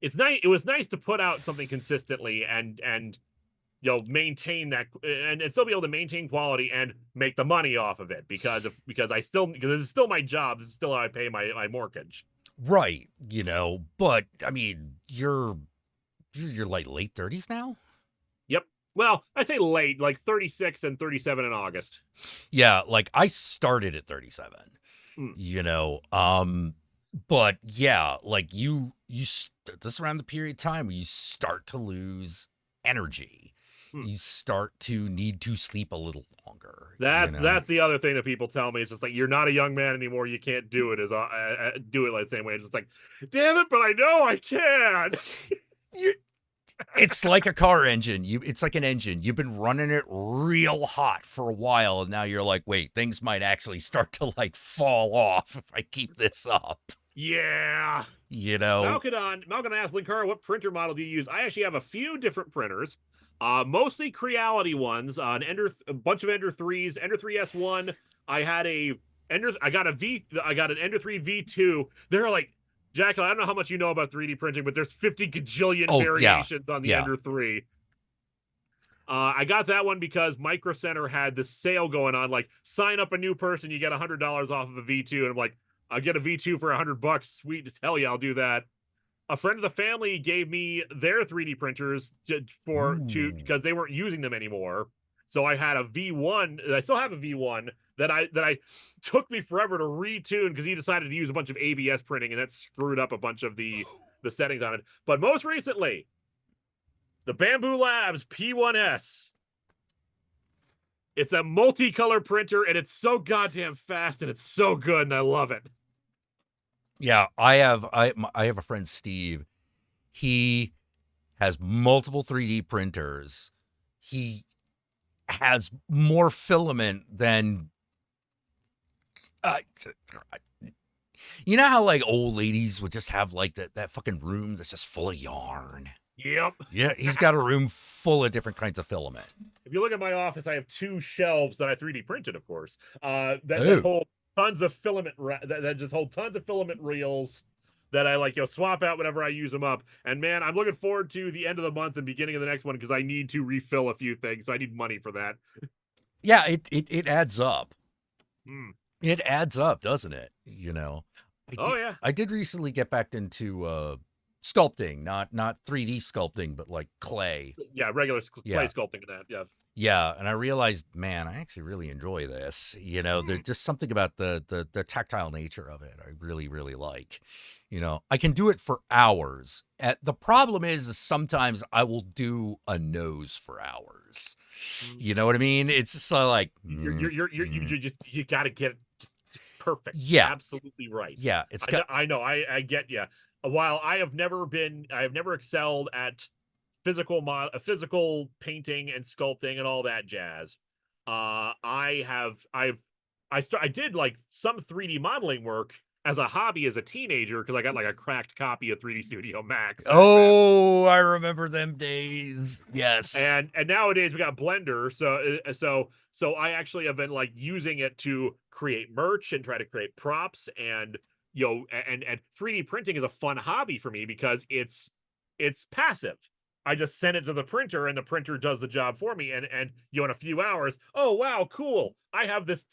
It's nice. It was nice to put out something consistently and maintain that and still be able to maintain quality and make the money off of it because this is still my job. This is still how I pay my mortgage. Right. But I mean, you're like late 30s now. Yep. Well, I say late, like 36 and 37 in August. Yeah, like I started at 37. But yeah, like this is around the period of time where you start to lose energy. You start to need to sleep a little longer. That's the other thing that people tell me. It's just like, you're not a young man anymore. You can't do it do it like the same way. It's just like, damn it, but I know I can. It's like a car engine. It's like an engine. You've been running it real hot for a while, and now you're like, wait, things might actually start to like fall off if I keep this up. Yeah. Malcolm asked Linkara, what printer model do you use? I actually have a few different printers. Mostly Creality ones, a bunch of Ender 3s, Ender 3S1. I got an Ender 3 V2. They're like, Jackula, I don't know how much you know about 3D printing, but there's 50 gajillion variations on the Ender 3. I got that one because Micro Center had this sale going on, like, sign up a new person, you get $100 off of a V2, and I'm like, I'll get a V2 for $100. Sweet, hell yeah, I'll do that. A friend of the family gave me their 3D printers because they weren't using them anymore. So I had a V1. I still have a V1 that I took me forever to retune because he decided to use a bunch of ABS printing, and that screwed up a bunch of the settings on it. But most recently, the Bamboo Labs P1S. It's a multicolor printer, and it's so goddamn fast, and it's so good, and I love it. Yeah, I have a friend, Steve. He has multiple 3D printers. He has more filament than you know how like old ladies would just have like that fucking room that's just full of yarn. Yep. Yeah, he's got a room full of different kinds of filament. If you look at my office, I have 2 shelves that I 3D printed, of course. That hold tons of filament that just hold tons of filament reels that I like, swap out whenever I use them up. And man, I'm looking forward to the end of the month and beginning of the next one because I need to refill a few things. So I need money for that. Yeah, it adds up. It adds up, doesn't it? You know, Oh yeah. I did recently get back into sculpting, not 3D sculpting, but like clay. Yeah, regular clay Yeah. sculpting and that. Yeah. Yeah, and I realized, man, I actually really enjoy this. You know, there's just something about the tactile nature of it I really, really like. You know, I can do it for hours. The problem is sometimes I will do a nose for hours. You know what I mean? It's just like You got to get it just perfect. Yeah. Absolutely right. Yeah, it's got I know. I get you. While I have never excelled at physical painting and sculpting and all that jazz. I did like some 3D modeling work as a hobby as a teenager because I got like a cracked copy of 3D Studio Max. Oh, I remember them days. Yes. And nowadays we got Blender, so I actually have been like using it to create merch and try to create props, and and 3D printing is a fun hobby for me because it's passive. I just send it to the printer and the printer does the job for me, and in a few hours, oh wow, cool, I have this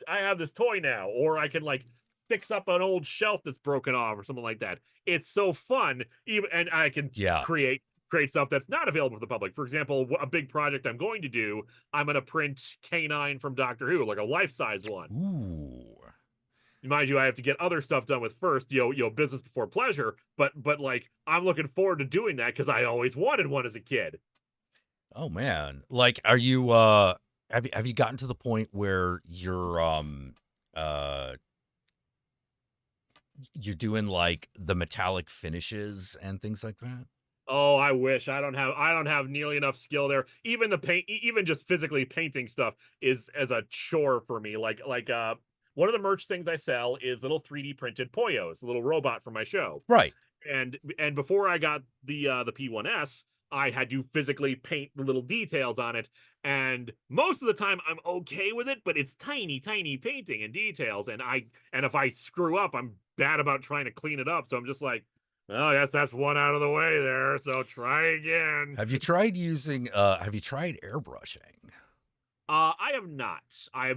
toy now, or I can like fix up an old shelf that's broken off or something like that. It's so fun, and I can create stuff that's not available to the public. For example, a big project I'm going to do, I'm going to print K9 from Doctor Who, like a life-size one. Ooh. Mind you, I have to get other stuff done with first, business before pleasure. But like, I'm looking forward to doing that because I always wanted one as a kid. Oh man, like, are you have you gotten to the point where you're doing like the metallic finishes and things like that? Oh, I wish. I don't have nearly enough skill there. Even the paint, even just physically painting stuff is as a chore for me. Like one of the merch things I sell is little 3D printed Poyos, a little robot for my show. Right. And before I got the P1S, I had to physically paint the little details on it. And most of the time I'm okay with it, but it's tiny painting and details. And if I screw up, I'm bad about trying to clean it up. So I'm just like, well, I guess that's one out of the way there. So try again. Have you tried airbrushing? I have not. I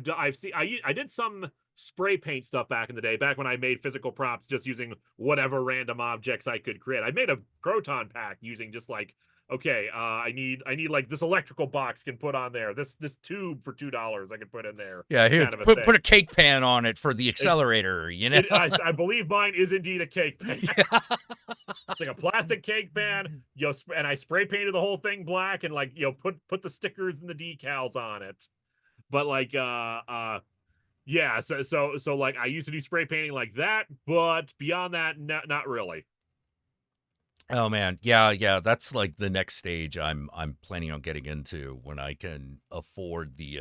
did some spray paint stuff back in the day, back when I made physical props just using whatever random objects I could create. I made a proton pack using just like, okay, I need like this electrical box can put on there. This tube for $2 I can put in there. Yeah, here, kind of put a cake pan on it for the accelerator, I believe mine is indeed a cake pan. Yeah. It's like a plastic cake pan, and I spray painted the whole thing black and like, put the stickers and the decals on it. But like yeah, so like I used to do spray painting like that, but beyond that, not really. Oh man, yeah, that's like the next stage I'm planning on getting into when I can afford the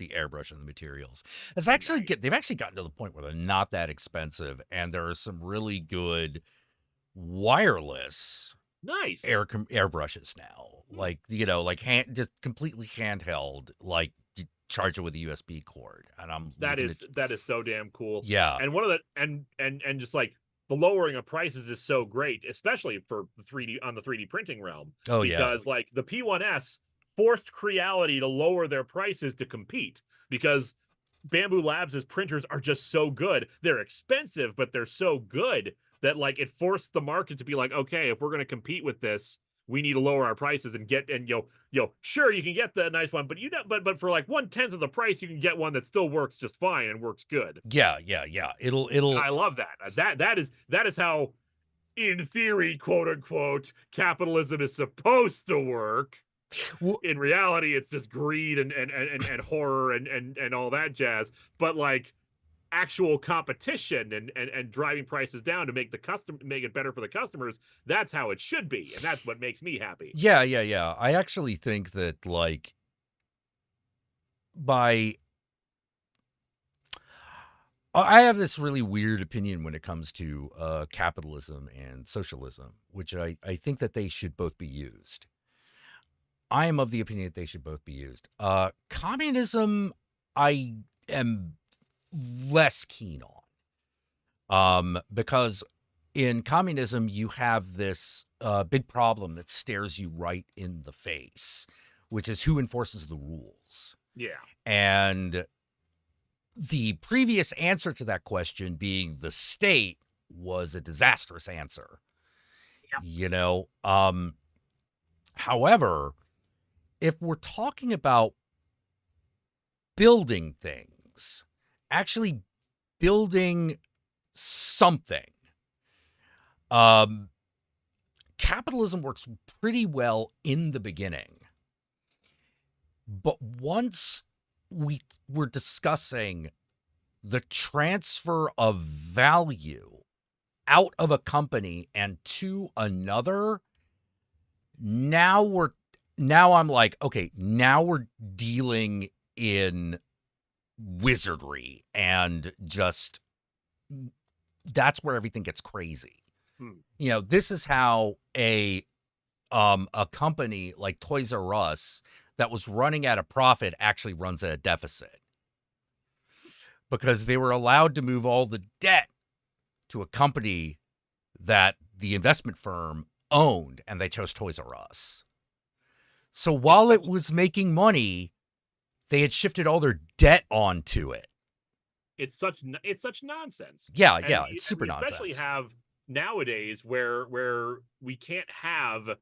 airbrush and the materials. It's actually they've actually gotten to the point where they're not that expensive, and there are some really good wireless airbrushes now. Like like just completely handheld, like you charge it with a USB cord, and that is so damn cool. Yeah, and one of the and just like the lowering of prices is so great, especially for the 3D printing realm. Oh yeah, because like the P1S forced Creality to lower their prices to compete because Bamboo Labs' printers are just so good. They're expensive, but they're so good that like it forced the market to be like, okay, if we're going to compete with this, we need to lower our prices and sure, you can get the nice one, but for like 1/10 of the price, you can get one that still works just fine and works good. Yeah. It'll. I love that. That is how, in theory, quote unquote, capitalism is supposed to work. Well, in reality, it's just greed and horror and all that jazz. But like actual competition and driving prices down to make it better for the customers, that's how it should be, and that's what makes me happy. Yeah. I actually think that like I have this really weird opinion when it comes to capitalism and socialism, which I think that they should both be used. I am of the opinion that they should both be used. Communism, I am less keen on, because in communism you have this big problem that stares you right in the face, which is who enforces the rules. Yeah, and the previous answer to that question being the state was a disastrous answer. Yep. However, if we're talking about building things, actually building something, capitalism works pretty well in the beginning. But once we were discussing the transfer of value out of a company and to another, now I'm like, okay, now we're dealing in wizardry, and just that's where everything gets crazy. This is how a company like Toys R Us that was running at a profit actually runs at a deficit, because they were allowed to move all the debt to a company that the investment firm owned, and they chose Toys R Us. So while it was making money, they had shifted all their debt onto it. It's such nonsense. Yeah, And it's super we especially nonsense. have nowadays where we can't have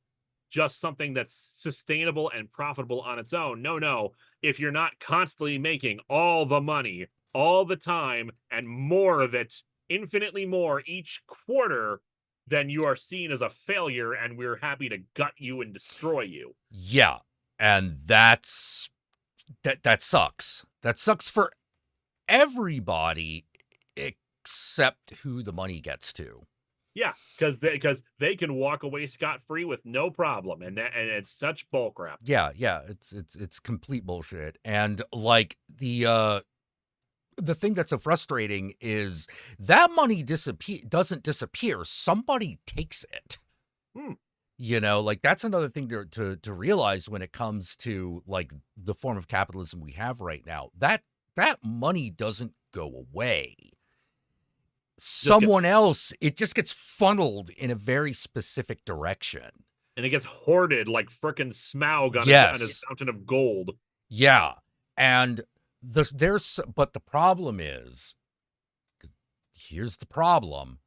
just something that's sustainable and profitable on its own. No. If you're not constantly making all the money all the time and more of it, infinitely more each quarter, then you are seen as a failure, and we're happy to gut you and destroy you. Yeah, and that sucks. That sucks for everybody except who the money gets to. Yeah, because they can walk away scot-free with no problem, and it's such bullcrap. Yeah, it's complete bullshit. And like the thing that's so frustrating is that money doesn't disappear. Somebody takes it. Like that's another thing to realize when it comes to like the form of capitalism we have right now. That money doesn't go away. Someone else, it just gets funneled in a very specific direction. And it gets hoarded like frickin' Smaug on his fountain of gold. Yeah. And but the problem is, here's the problem.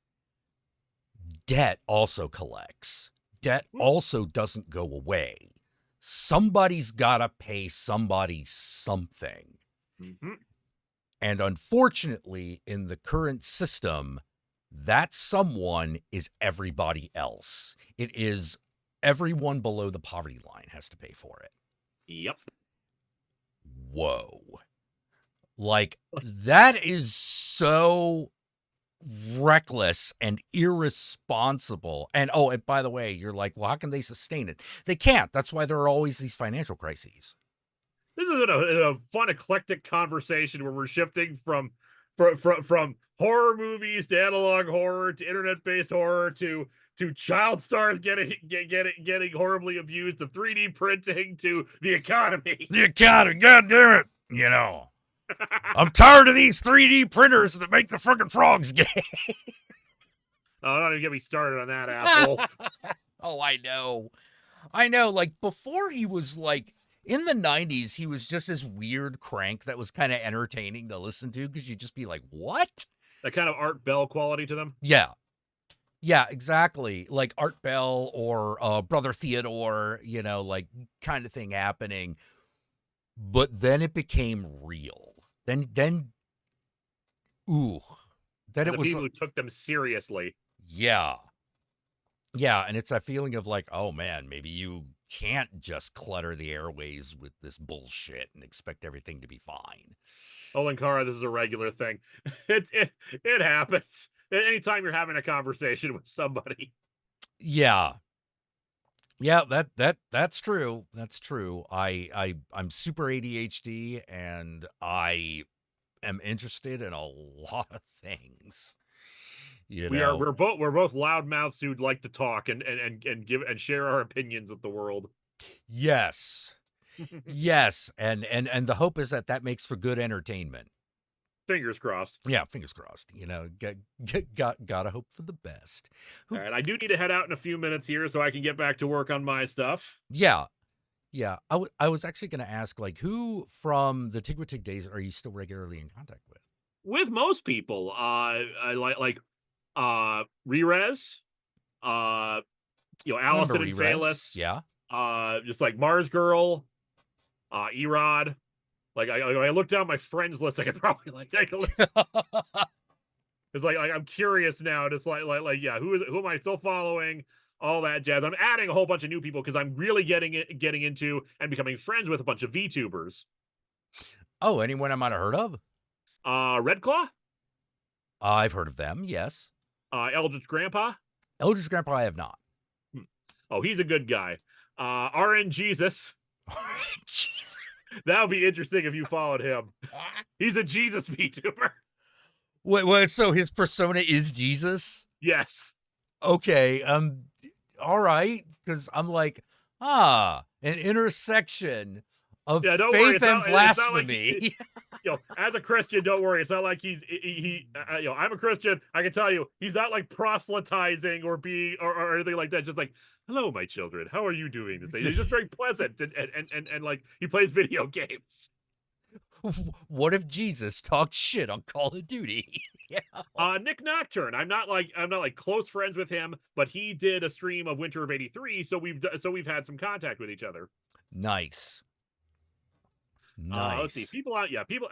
Debt also collects. Debt also doesn't go away. Somebody's got to pay somebody something. Mm-hmm. And unfortunately, in the current system, that someone is everybody else. It is everyone below the poverty line has to pay for it. Yep. Whoa. Like, that is so reckless and irresponsible. And by the way, you're like, well, how can they sustain it? They can't. That's why there are always these financial crises. This is a fun, eclectic conversation where we're shifting from horror movies to analog horror to internet-based horror to child stars getting horribly abused to 3D printing to the economy. The economy, god damn it! I'm tired of these 3D printers that make the frickin' frogs gay. Oh, don't even get me started on that asshole. Oh, I know. Like, before he was like, in the 90s, he was just this weird crank that was kind of entertaining to listen to, because you'd just be like, what? That kind of Art Bell quality to them? Yeah. Yeah, exactly. Like Art Bell or Brother Theodore, like kind of thing happening. But then it became real. Then it was people who took them seriously. Yeah. Yeah, and it's that feeling of like, oh man, maybe you can't just clutter the airways with this bullshit and expect everything to be fine. Olankara, this is a regular thing. It happens. Anytime you're having a conversation with somebody. Yeah. Yeah, that's true. That's true. I'm super ADHD, and I am interested in a lot of things. We're both loudmouths who'd like to talk and give and share our opinions with the world. Yes. Yes, and the hope is that makes for good entertainment. Fingers crossed. Yeah, fingers crossed. Gotta hope for the best. All right, I do need to head out in a few minutes here so I can get back to work on my stuff. Yeah. I was actually going to ask, like, who from the Tigwatig days are you still regularly in contact with? with most people. I like Rerez, I remember Allison and Re-Res. Phaelus, Yeah. just like Mars Girl, Erod. Like I look down my friends list, I could probably like take a list. It's like I'm curious now, just like yeah, who am I still following? All that jazz. I'm adding a whole bunch of new people because I'm really getting into and becoming friends with a bunch of VTubers. Oh, anyone I might have heard of? Red Claw, I've heard of them, yes. Eldritch Grandpa. Eldritch Grandpa, I have not. Oh, he's a good guy. RN Jesus. Jeez. That would be interesting if you followed him. He's a Jesus VTuber. Wait, so his persona is Jesus? Yes. Okay, all right, because I'm like, an intersection of Yeah, don't worry. faith and blasphemy. As a Christian, don't worry. It's not like I'm a Christian. I can tell you, he's not like proselytizing or being or anything like that. Just like, hello, my children, how are you doing this day? He's just very pleasant and like he plays video games. What if Jesus talked shit on Call of Duty? Yeah. Nick Nocturne. I'm not like close friends with him, but he did a stream of Winter of '83, so we've had some contact with each other. Nice. Let's see. People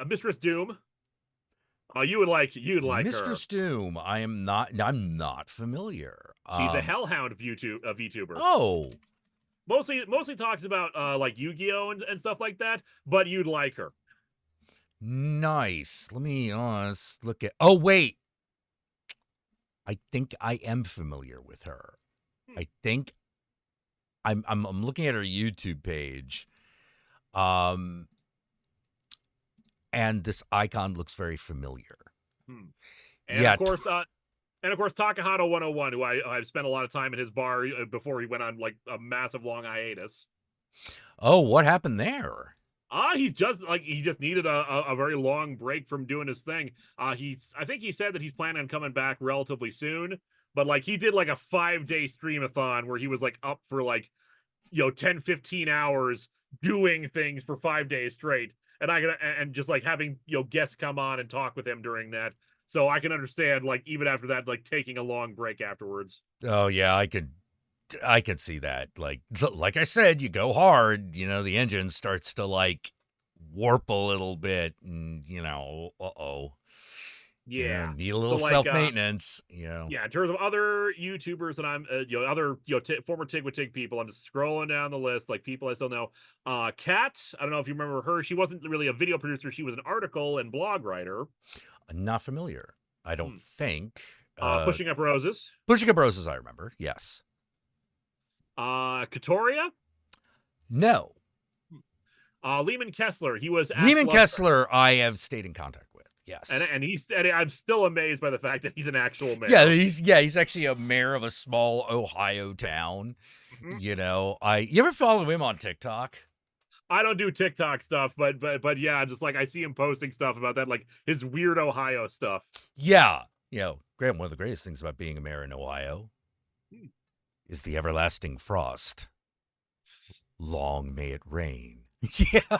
Mistress Doom. You'd like Mistress Doom. I'm not familiar. She's a Hellhound VTuber. Oh. Mostly talks about like Yu-Gi-Oh and stuff like that, but you'd like her. Nice. Let me look at. Oh wait, I think I am familiar with her. I think I'm looking at her YouTube page, and this icon looks very familiar. And yeah, of course, Takahata 101, who I've spent a lot of time in his bar before he went on like a massive long hiatus. Oh, what happened there? He just needed a very long break from doing his thing. I think he said that he's planning on coming back relatively soon, but like he did like a 5-day streamathon where he was like up for like 10-15 hours doing things for 5 days straight, and just like having guests come on and talk with him during that. So I can understand like even after that, like taking a long break afterwards. Oh yeah, I could see that. Like I said, you go hard, the engine starts to like warp a little bit, and Yeah, need a little self-maintenance. Yeah, in terms of other YouTubers that I'm, other former Tig with Tig people, I'm just scrolling down the list, like people I still know. Kat, I don't know if you remember her. She wasn't really a video producer. She was an article and blog writer. Not familiar. I don't think. Pushing Up Roses. Pushing Up Roses, I remember. Yes. Katoria? No. Lehman Kessler. He was Lehman Kessler. I have stayed in contact with. Yes. And I'm still amazed by the fact that he's an actual mayor. Yeah, he's actually a mayor of a small Ohio town. Mm-hmm. You ever follow him on TikTok? I don't do TikTok stuff, but yeah, just like I see him posting stuff about that, like his weird Ohio stuff. Yeah. Graham, one of the greatest things about being a mayor in Ohio is the everlasting frost. Long may it rain. Yeah.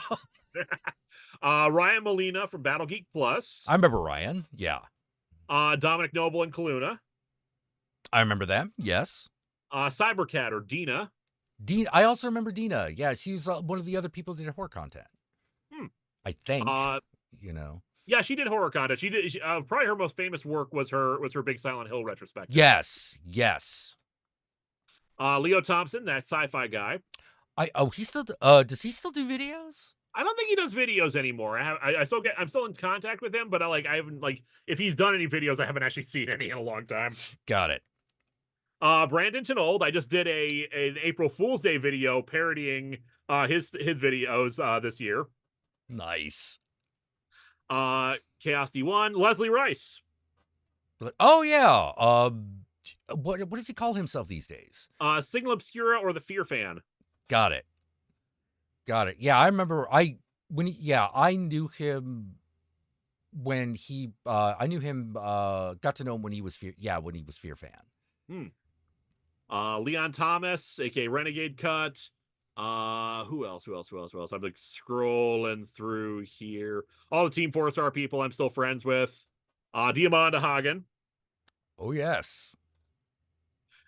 Ryan Molina from Battle Geek Plus. I remember Ryan. Yeah. Dominic Noble and Kaluna. I remember them. Yes. Cybercat or Dina. I also remember Dina. Yeah, she's one of the other people that did horror content. I think. Yeah, she did horror content. She did. Probably her most famous work was her big Silent Hill retrospective. Yes. Leo Thompson, that sci-fi guy. He still does he still do videos? I don't think he does videos anymore. I'm still in contact with him, but I haven't if he's done any videos, I haven't actually seen any in a long time. Got it. Brandon Tenold, I just did an April Fool's Day video parodying his videos this year. Nice. Chaos D1, Leslie Rice. Oh yeah. What does he call himself these days? Signal Obscura or the Fear Fan. Got it. Yeah, I remember I knew him when he got to know him when he was Fear Fan. Leon Thomas, aka Renegade Cut. Who else? Who else? Who else? Who else? I'm like scrolling through here. All the Team 4-star people I'm still friends with. Diamanda Hagen. Oh yes.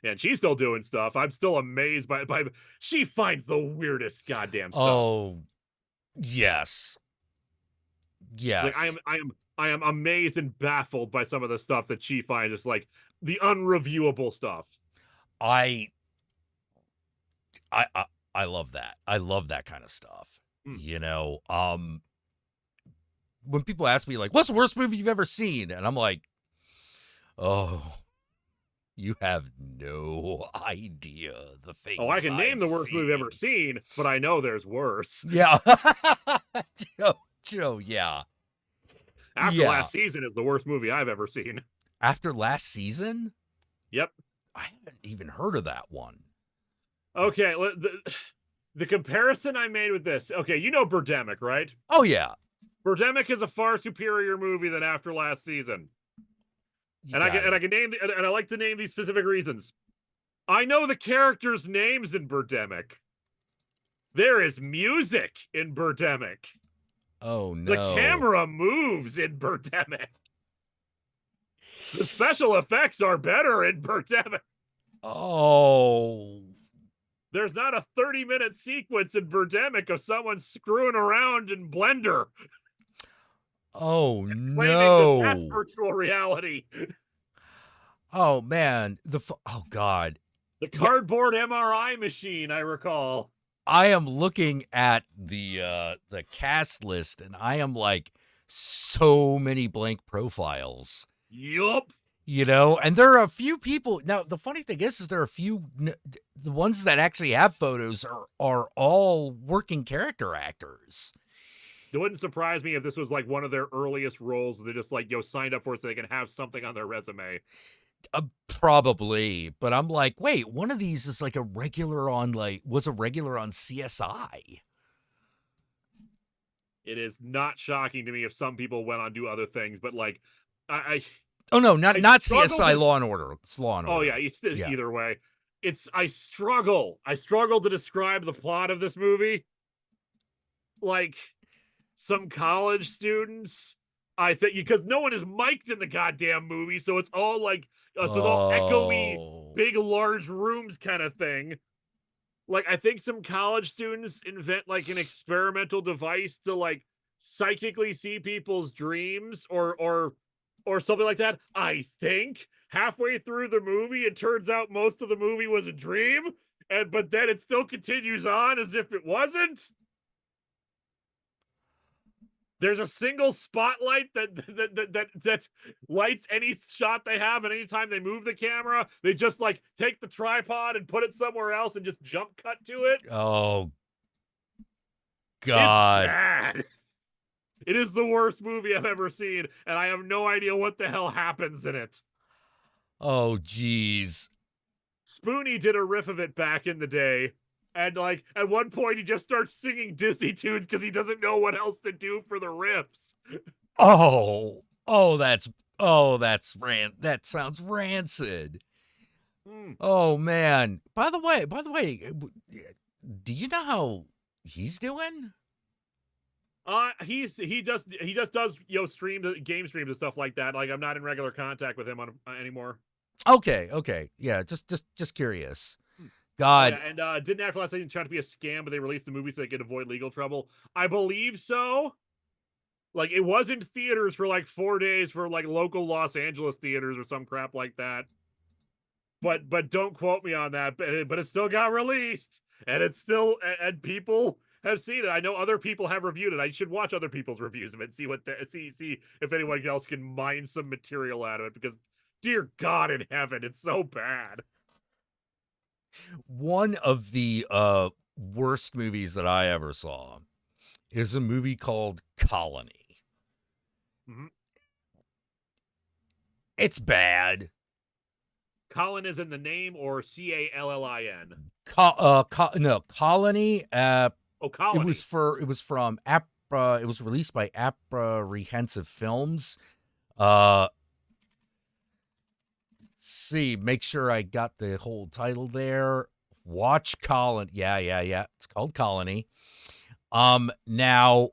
And she's still doing stuff. I'm still amazed by she finds the weirdest goddamn stuff. Oh yes. It's like Yes. I am amazed and baffled by some of the stuff that she finds. It's like the unreviewable stuff. I I I, I love that. I love that kind of stuff. Mm. You know, when people ask me like, "What's the worst movie you've ever seen?" and I'm like, "Oh, you have no idea the things." Oh, I can name the worst movie I've ever seen, but I know there's worse. Yeah, Joe. Yeah. After Last Season is the worst movie I've ever seen. After Last Season? Yep. I haven't even heard of that one. Okay, the comparison I made with this. Okay, you know Birdemic, right? Oh yeah. Birdemic is a far superior movie than After Last Season. I can name and I like to name these specific reasons. I know the characters' names in Birdemic. There is music in Birdemic. Oh no. The camera moves in Birdemic. The special effects are better in Birdemic. Oh. There's not a 30-minute sequence in Birdemic of someone screwing around in Blender. Oh Claiming that that's no. virtual reality. Oh man. Oh god. The cardboard MRI machine, I recall. I am looking at the cast list and I am like so many blank profiles. Yup. You know, and there are a few people. Now, the funny thing is there are a few, the ones that actually have photos are all working character actors. It wouldn't surprise me if this was like one of their earliest roles. They just like, signed up for it so they can have something on their resume. Probably, but I'm like, wait, one of these is like was a regular on CSI. It is not shocking to me if some people went on to do other things, but like, Oh no, not CSI Law and Order. It's Law and Order. Oh yeah, either way. I struggle to describe the plot of this movie. Like some college students, I think, because no one is mic'd in the goddamn movie, so it's all like so it's all echoey, big large rooms kind of thing. Like I think some college students invent like an experimental device to like psychically see people's dreams or something like that. I think halfway through the movie, it turns out most of the movie was a dream, but then it still continues on as if it wasn't. There's a single spotlight that lights any shot they have, and anytime they move the camera, they just like take the tripod and put it somewhere else and just jump cut to it. Oh God. It's bad. It is the worst movie I've ever seen, and I have no idea what the hell happens in it. Oh geez. Spoonie did a riff of it back in the day, and like at one point he just starts singing Disney tunes because he doesn't know what else to do for the riffs. That sounds rancid. Oh man. By the way, do you know how he's doing? He just does streams, game streams and stuff like that. Like I'm not in regular contact with him anymore. Okay, yeah, just curious. God. Oh, yeah, and didn't After Last Season try to be a scam, but they released the movie so they could avoid legal trouble? I believe so. Like it was in theaters for like 4 days for like local Los Angeles theaters or some crap like that. But don't quote me on that. But it still got released, and it's still and people have seen it. I know other people have reviewed it. I should watch other people's reviews of it, see if anyone else can mine some material out of it, because dear God in heaven, it's so bad. One of the worst movies that I ever saw is a movie called Colony. Mm-hmm. It's bad. Colin is in the name, or Callin? No, Colony. Colony. It was from it was released by Apprehensive Films. See, make sure I got the whole title there. Watch Colony. Yeah. It's called Colony. Now,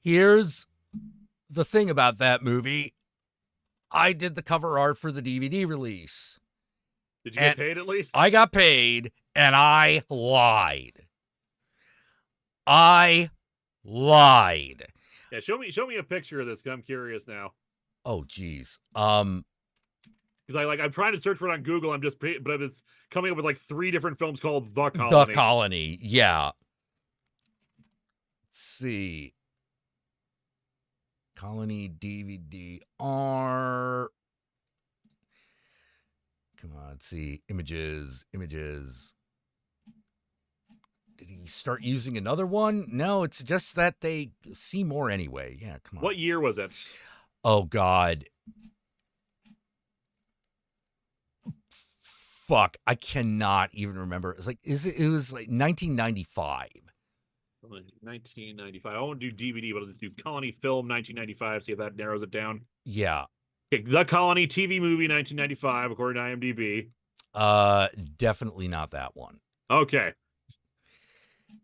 here's the thing about that movie. I did the cover art for the DVD release. Did you get paid at least? I got paid, and I lied. I lied. Yeah, show me a picture of this. 'Cause I'm curious now. Oh, geez. Because I'm trying to search for it on Google. But it's coming up with like 3 different films called The Colony. The Colony. Yeah. Let's see. Colony DVD R. Come on, let's see. Images. Did he start using another one? No, it's just that they see more anyway. Yeah, come on. What year was it? Oh, God. Fuck, I cannot even remember. It's like, it was like 1995. 1995. I won't do DVD, but I'll just do Colony Film 1995. See if that narrows it down. Yeah. Okay, The Colony TV movie 1995, according to IMDb. Definitely not that one. Okay.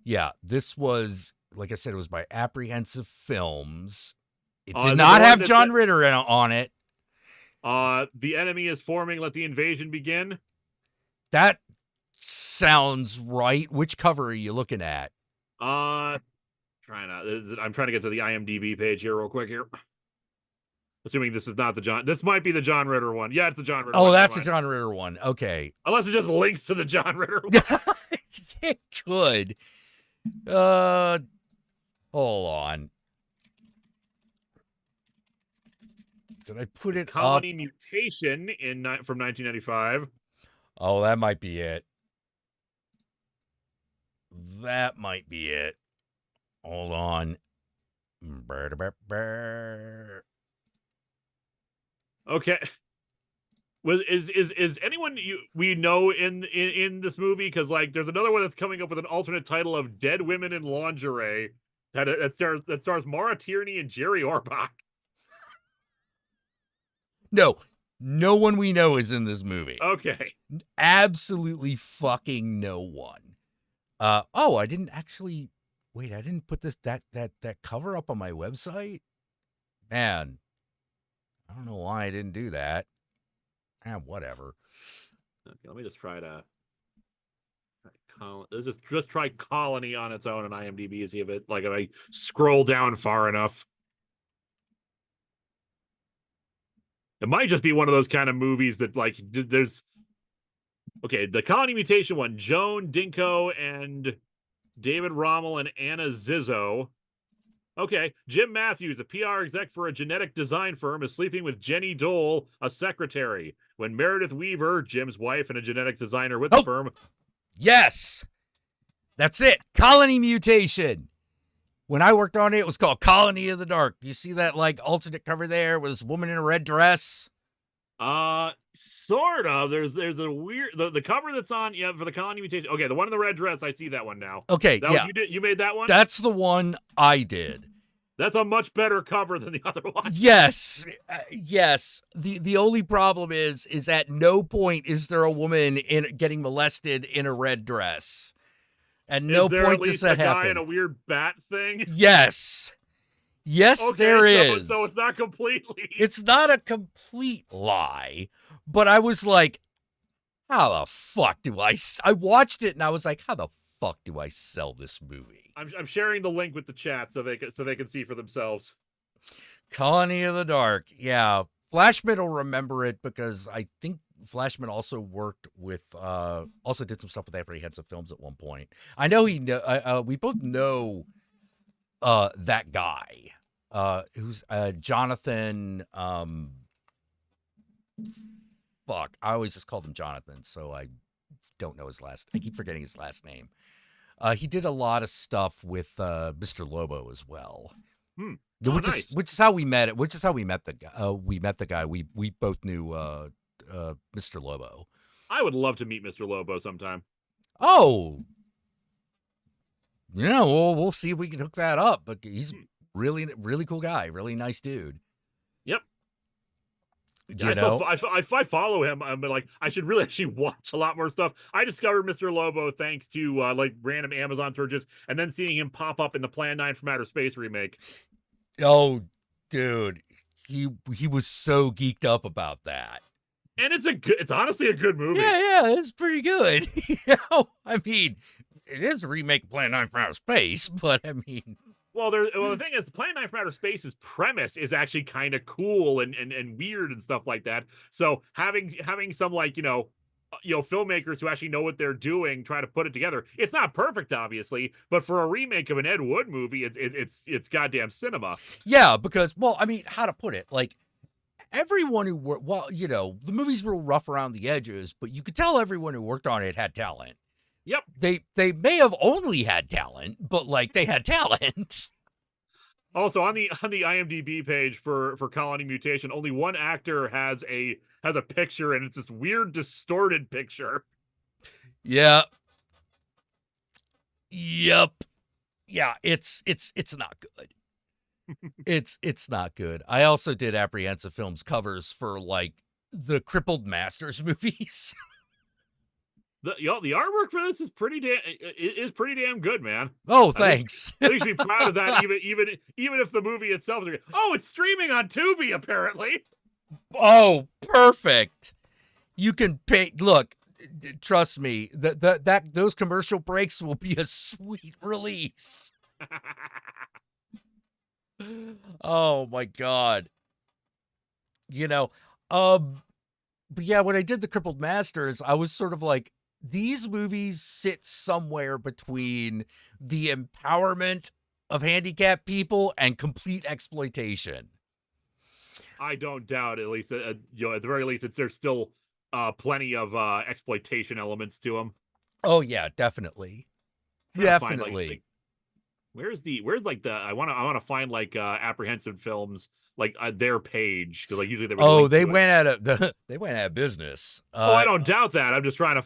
Yeah, this was, like I said, it was by Apprehensive Films. It Is did it not the one have that John said- Ritter on it. The enemy is forming. Let the invasion begin. That sounds right. Which cover are you looking at? I'm trying to get to the IMDb page here real quick here. Assuming this is not the John. This might be the John Ritter one. Yeah, it's the John Ritter one. Oh, that's a Never mind. John Ritter one. Okay. Unless it just links to the John Ritter one. It could. Hold on. Did I put it Colony up? Mutation from 1995. Oh, that might be it. That might be it. Hold on. Okay. Is anyone we know in this movie? Because like there's another one that's coming up with an alternate title of Dead Women in Lingerie that stars Mara Tierney and Jerry Orbach. No one we know is in this movie. Okay. Absolutely fucking no one. I didn't actually wait, I didn't put that cover up on my website. Man, I don't know why I didn't do that. Whatever. Okay, let me just try to just try Colony on its own on IMDb and see if if I scroll down far enough. It might just be one of those kind of movies that like there's okay, the Colony Mutation one, Joan Dinko and David Rommel and Anna Zizzo. Okay, Jim Matthews, a PR exec for a genetic design firm, is sleeping with Jenny Dole, a secretary. When Meredith Weaver, Jim's wife and a genetic designer with the firm. Yes! That's it. Colony Mutation. When I worked on it, it was called Colony of the Dark. Do you see that like alternate cover there with this woman in a red dress? Sort of. There's a weird the cover that's on for the Colony Mutation. Okay, the one in the red dress, I see that one now. Okay, yeah. You made that one? That's the one I did. That's a much better cover than the other one. Yes. Yes. The only problem is at no point is there a woman getting molested in a red dress. At no point does that happen. Guy in a weird bat thing? Yes. Yes, okay, there is. So it's not completely. It's not a complete lie, but I was like, how the fuck do I watched it and I was like, how the fuck do I sell this movie? I'm sharing the link with the chat so they can see for themselves. Colony of the Dark. Yeah. Flashman will remember it because I think Flashman also worked with also did some stuff with Apprehensive Films at one point. I know we both know that guy. Who's Jonathan fuck. I always just called him Jonathan, so I don't know I keep forgetting his last name. He did a lot of stuff with Mr. Lobo as well. Nice. Which is how we met it. Which is how we met the guy. We both knew Mr. Lobo. I would love to meet Mr. Lobo sometime. Oh, yeah. Well, we'll see if we can hook that up. But he's really, really cool guy. Really nice dude. Yep. You know? I follow him. I'm like, I should really actually watch a lot more stuff. I discovered Mr. Lobo thanks to like random Amazon searches, and then seeing him pop up in the Plan 9 from Outer Space remake. Oh, dude, he was so geeked up about that. And it's honestly a good movie. Yeah, it's pretty good. I mean, it is a remake of Plan 9 from Outer Space, but I mean, Well, the thing is, the Plan 9 from Outer Space's premise is actually kind of cool and weird and stuff like that. So having some like filmmakers who actually know what they're doing try to put it together. It's not perfect, obviously, but for a remake of an Ed Wood movie, it's goddamn cinema. yeah, because I mean, how to put it? Like everyone who worked, the movies were rough around the edges, but you could tell everyone who worked on it had talent. Yep. They may have only had talent, but like they had talent. Also, on the IMDb page for Colony Mutation, only one actor has a picture, and it's this weird distorted picture. Yeah. Yep. Yeah, it's not good. It's not good. I also did Apprehensive Films covers for like the Crippled Masters movies. The artwork for this is pretty damn good, man. Oh, thanks. I think you should be proud of that, even if the movie itself is it's streaming on Tubi, apparently. Oh, perfect. You can pay. Look, trust me. That those commercial breaks will be a sweet release. Oh my God. But yeah, when I did the Crippled Masters, I was sort of like, these movies sit somewhere between the empowerment of handicapped people and complete exploitation. I don't doubt, at least, at the very least, there's still plenty of exploitation elements to them. Oh yeah, definitely. Definitely. Where's the I want to find like Apprehensive Films like their page, because like usually they went out of business. I don't doubt that. I'm just trying to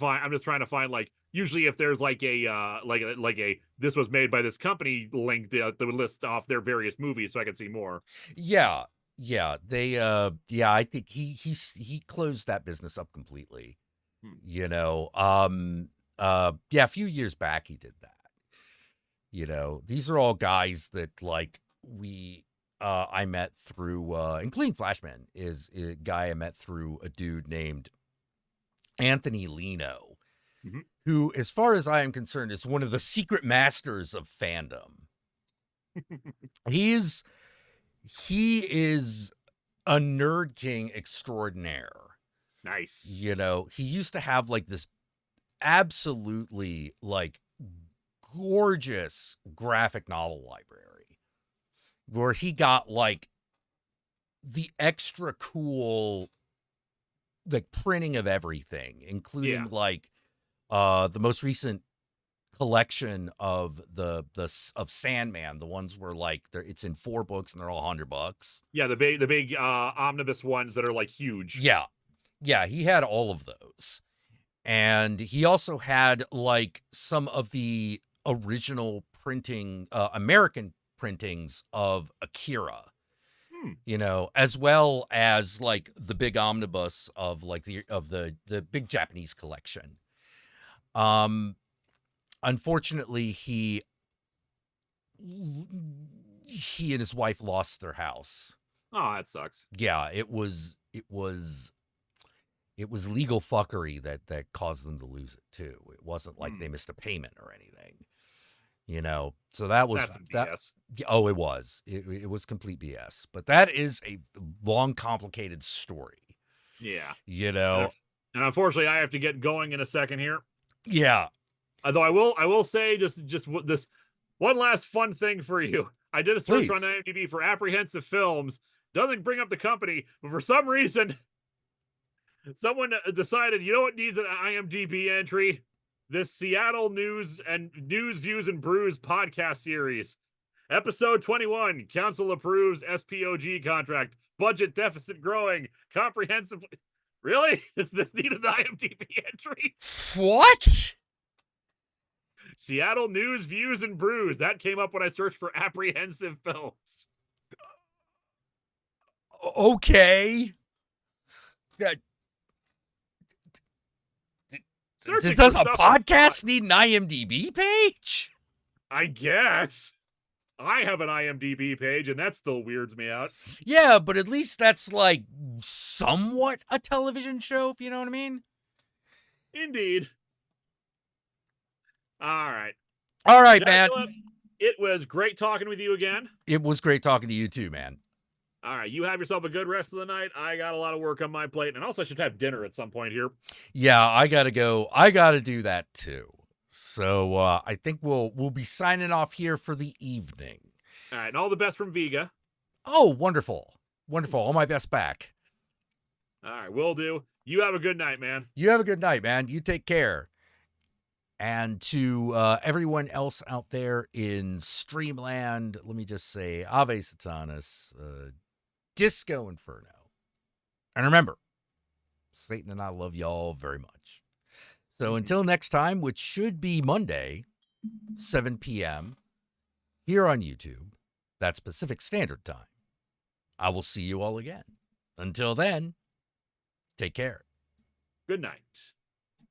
find like, usually if there's like a this was made by this company link that would list off their various movies so I can see more. Yeah. They I think he closed that business up completely. A few years back he did that. These are all guys that like I met through, including Flashman is a guy I met through a dude named Anthony Lino, who, as far as I am concerned, is one of the secret masters of fandom. He is a nerd king extraordinaire. Nice. He used to have like this absolutely like gorgeous graphic novel library where he got like the extra cool like printing of everything, including like the most recent collection of of Sandman, the ones where like it's in 4 books and they're all $100. Yeah, the big omnibus ones that are like huge. Yeah, he had all of those. And he also had like some of the original printing, American printings of Akira, as well as like the big omnibus of like the big Japanese collection. Unfortunately, he and his wife lost their house. Oh, that sucks. Yeah, it was legal fuckery that caused them to lose it too. It wasn't like they missed a payment or anything. So that was that. BS. Oh, it was. It was complete BS. But that is a long, complicated story. Yeah. And unfortunately, I have to get going in a second here. Yeah. Although I will say just this one last fun thing for you. I did a search on IMDb for Apprehensive Films. Doesn't bring up the company, but for some reason, someone decided, what needs an IMDb entry? This Seattle News, Views, and Brews podcast series. Episode 21, Council approves SPOG contract. Budget deficit growing. Comprehensive. Really? Does this need an IMDb entry? What? Seattle News, Views, and Brews. That came up when I searched for Apprehensive Films. Okay. that Searching does for a stuff podcast need an IMDb page? I guess. I have an IMDb page, and that still weirds me out. Yeah, but at least that's like somewhat a television show, if you know what I mean. Indeed. All right. All right, man. Jackula, it was great talking with you again. It was great talking to you too, man. All right, you have yourself a good rest of the night. I got a lot of work on my plate, and also I should have dinner at some point here. Yeah, I gotta go. I gotta do that too. So I think we'll be signing off here for the evening. All right, and all the best from Vega. Oh, wonderful. Wonderful. All my best back. All right, will do. You have a good night, man. You have a good night, man. You take care. And to everyone else out there in Streamland, let me just say Ave Satanas, Disco Inferno. And remember, Satan and I love y'all very much. So until next time, which should be Monday, 7 p.m., here on YouTube, that's Pacific Standard Time, I will see you all again. Until then, take care. Good night.